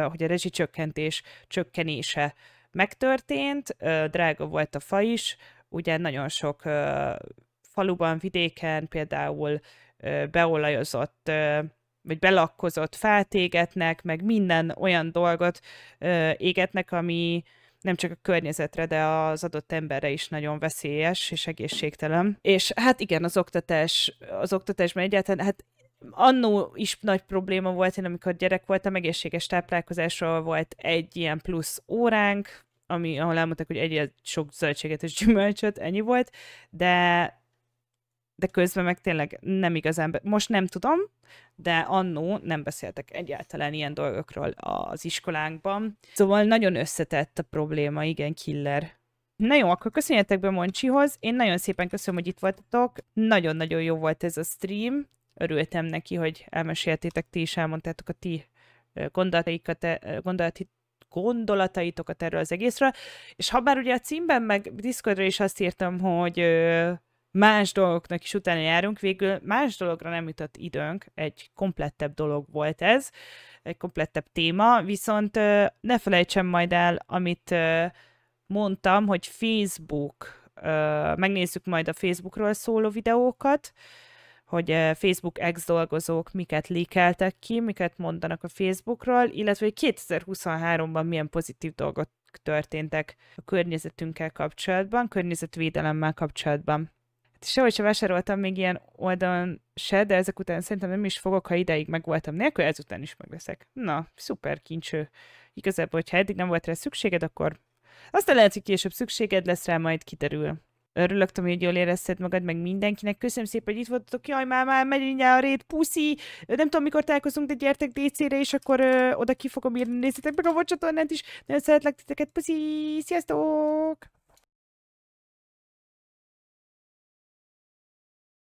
hogy a rezsicsökkentés csökkenése megtörtént, drága volt a fa is, ugye nagyon sok faluban, vidéken például beolajozott vagy belakkozott fát égetnek, meg minden olyan dolgot égetnek, ami nem csak a környezetre, de az adott emberre is nagyon veszélyes és egészségtelen. És hát igen, az oktatásban egyáltalán, hát annó is nagy probléma volt, én amikor gyerek voltam, egészséges táplálkozásról volt egy ilyen plusz óránk, ahol elmondták, hogy egyre sok zöldséget és gyümölcsöt, ennyi volt, de közben meg tényleg nem igazán, most nem tudom, de annó nem beszéltek egyáltalán ilyen dolgokról az iskolánkban. Szóval nagyon összetett a probléma, igen, killer. Na jó, akkor köszönjetek be Moncsihoz, én nagyon szépen köszönöm, hogy itt voltatok, nagyon-nagyon jó volt ez a stream, örültem neki, hogy elmeséltétek, ti is elmondtátok a ti gondolataitokat erről az egészről, és ha bár ugye a címben meg Discordra is azt írtam, hogy más dolgoknak is utána járunk, végül más dologra nem jutott időnk, egy komplettebb dolog volt ez, egy komplettebb téma, viszont ne felejtsem majd el, amit mondtam, hogy Facebook, megnézzük majd a Facebookról szóló videókat, hogy Facebook ex-dolgozók miket leakeltek ki, miket mondanak a Facebookról, illetve hogy 2023-ban milyen pozitív dolgok történtek a környezetünkkel kapcsolatban, környezetvédelemmel kapcsolatban. Sehogy se vásároltam még ilyen oldalon se, de ezek után szerintem nem is fogok, ha ideig meg voltam nélkül, ezután is megveszek. Na, szuper kincső. Igazából, hogyha eddig nem volt rá szükséged, akkor aztán lehet, hogy később szükséged lesz rá, majd kiderül. Örülök, Tomi, hogy jól érezted magad, meg mindenkinek. Köszönöm szépen, hogy itt voltatok. Jaj, már megy mindjárt a rét, puszi! Nem tudom, mikor találkozunk, de gyertek DC-re, és akkor oda ki fogom írni. Nézzétek meg a csatornát is. Nagyon szeretlek titeket, puszi! Sziasztok!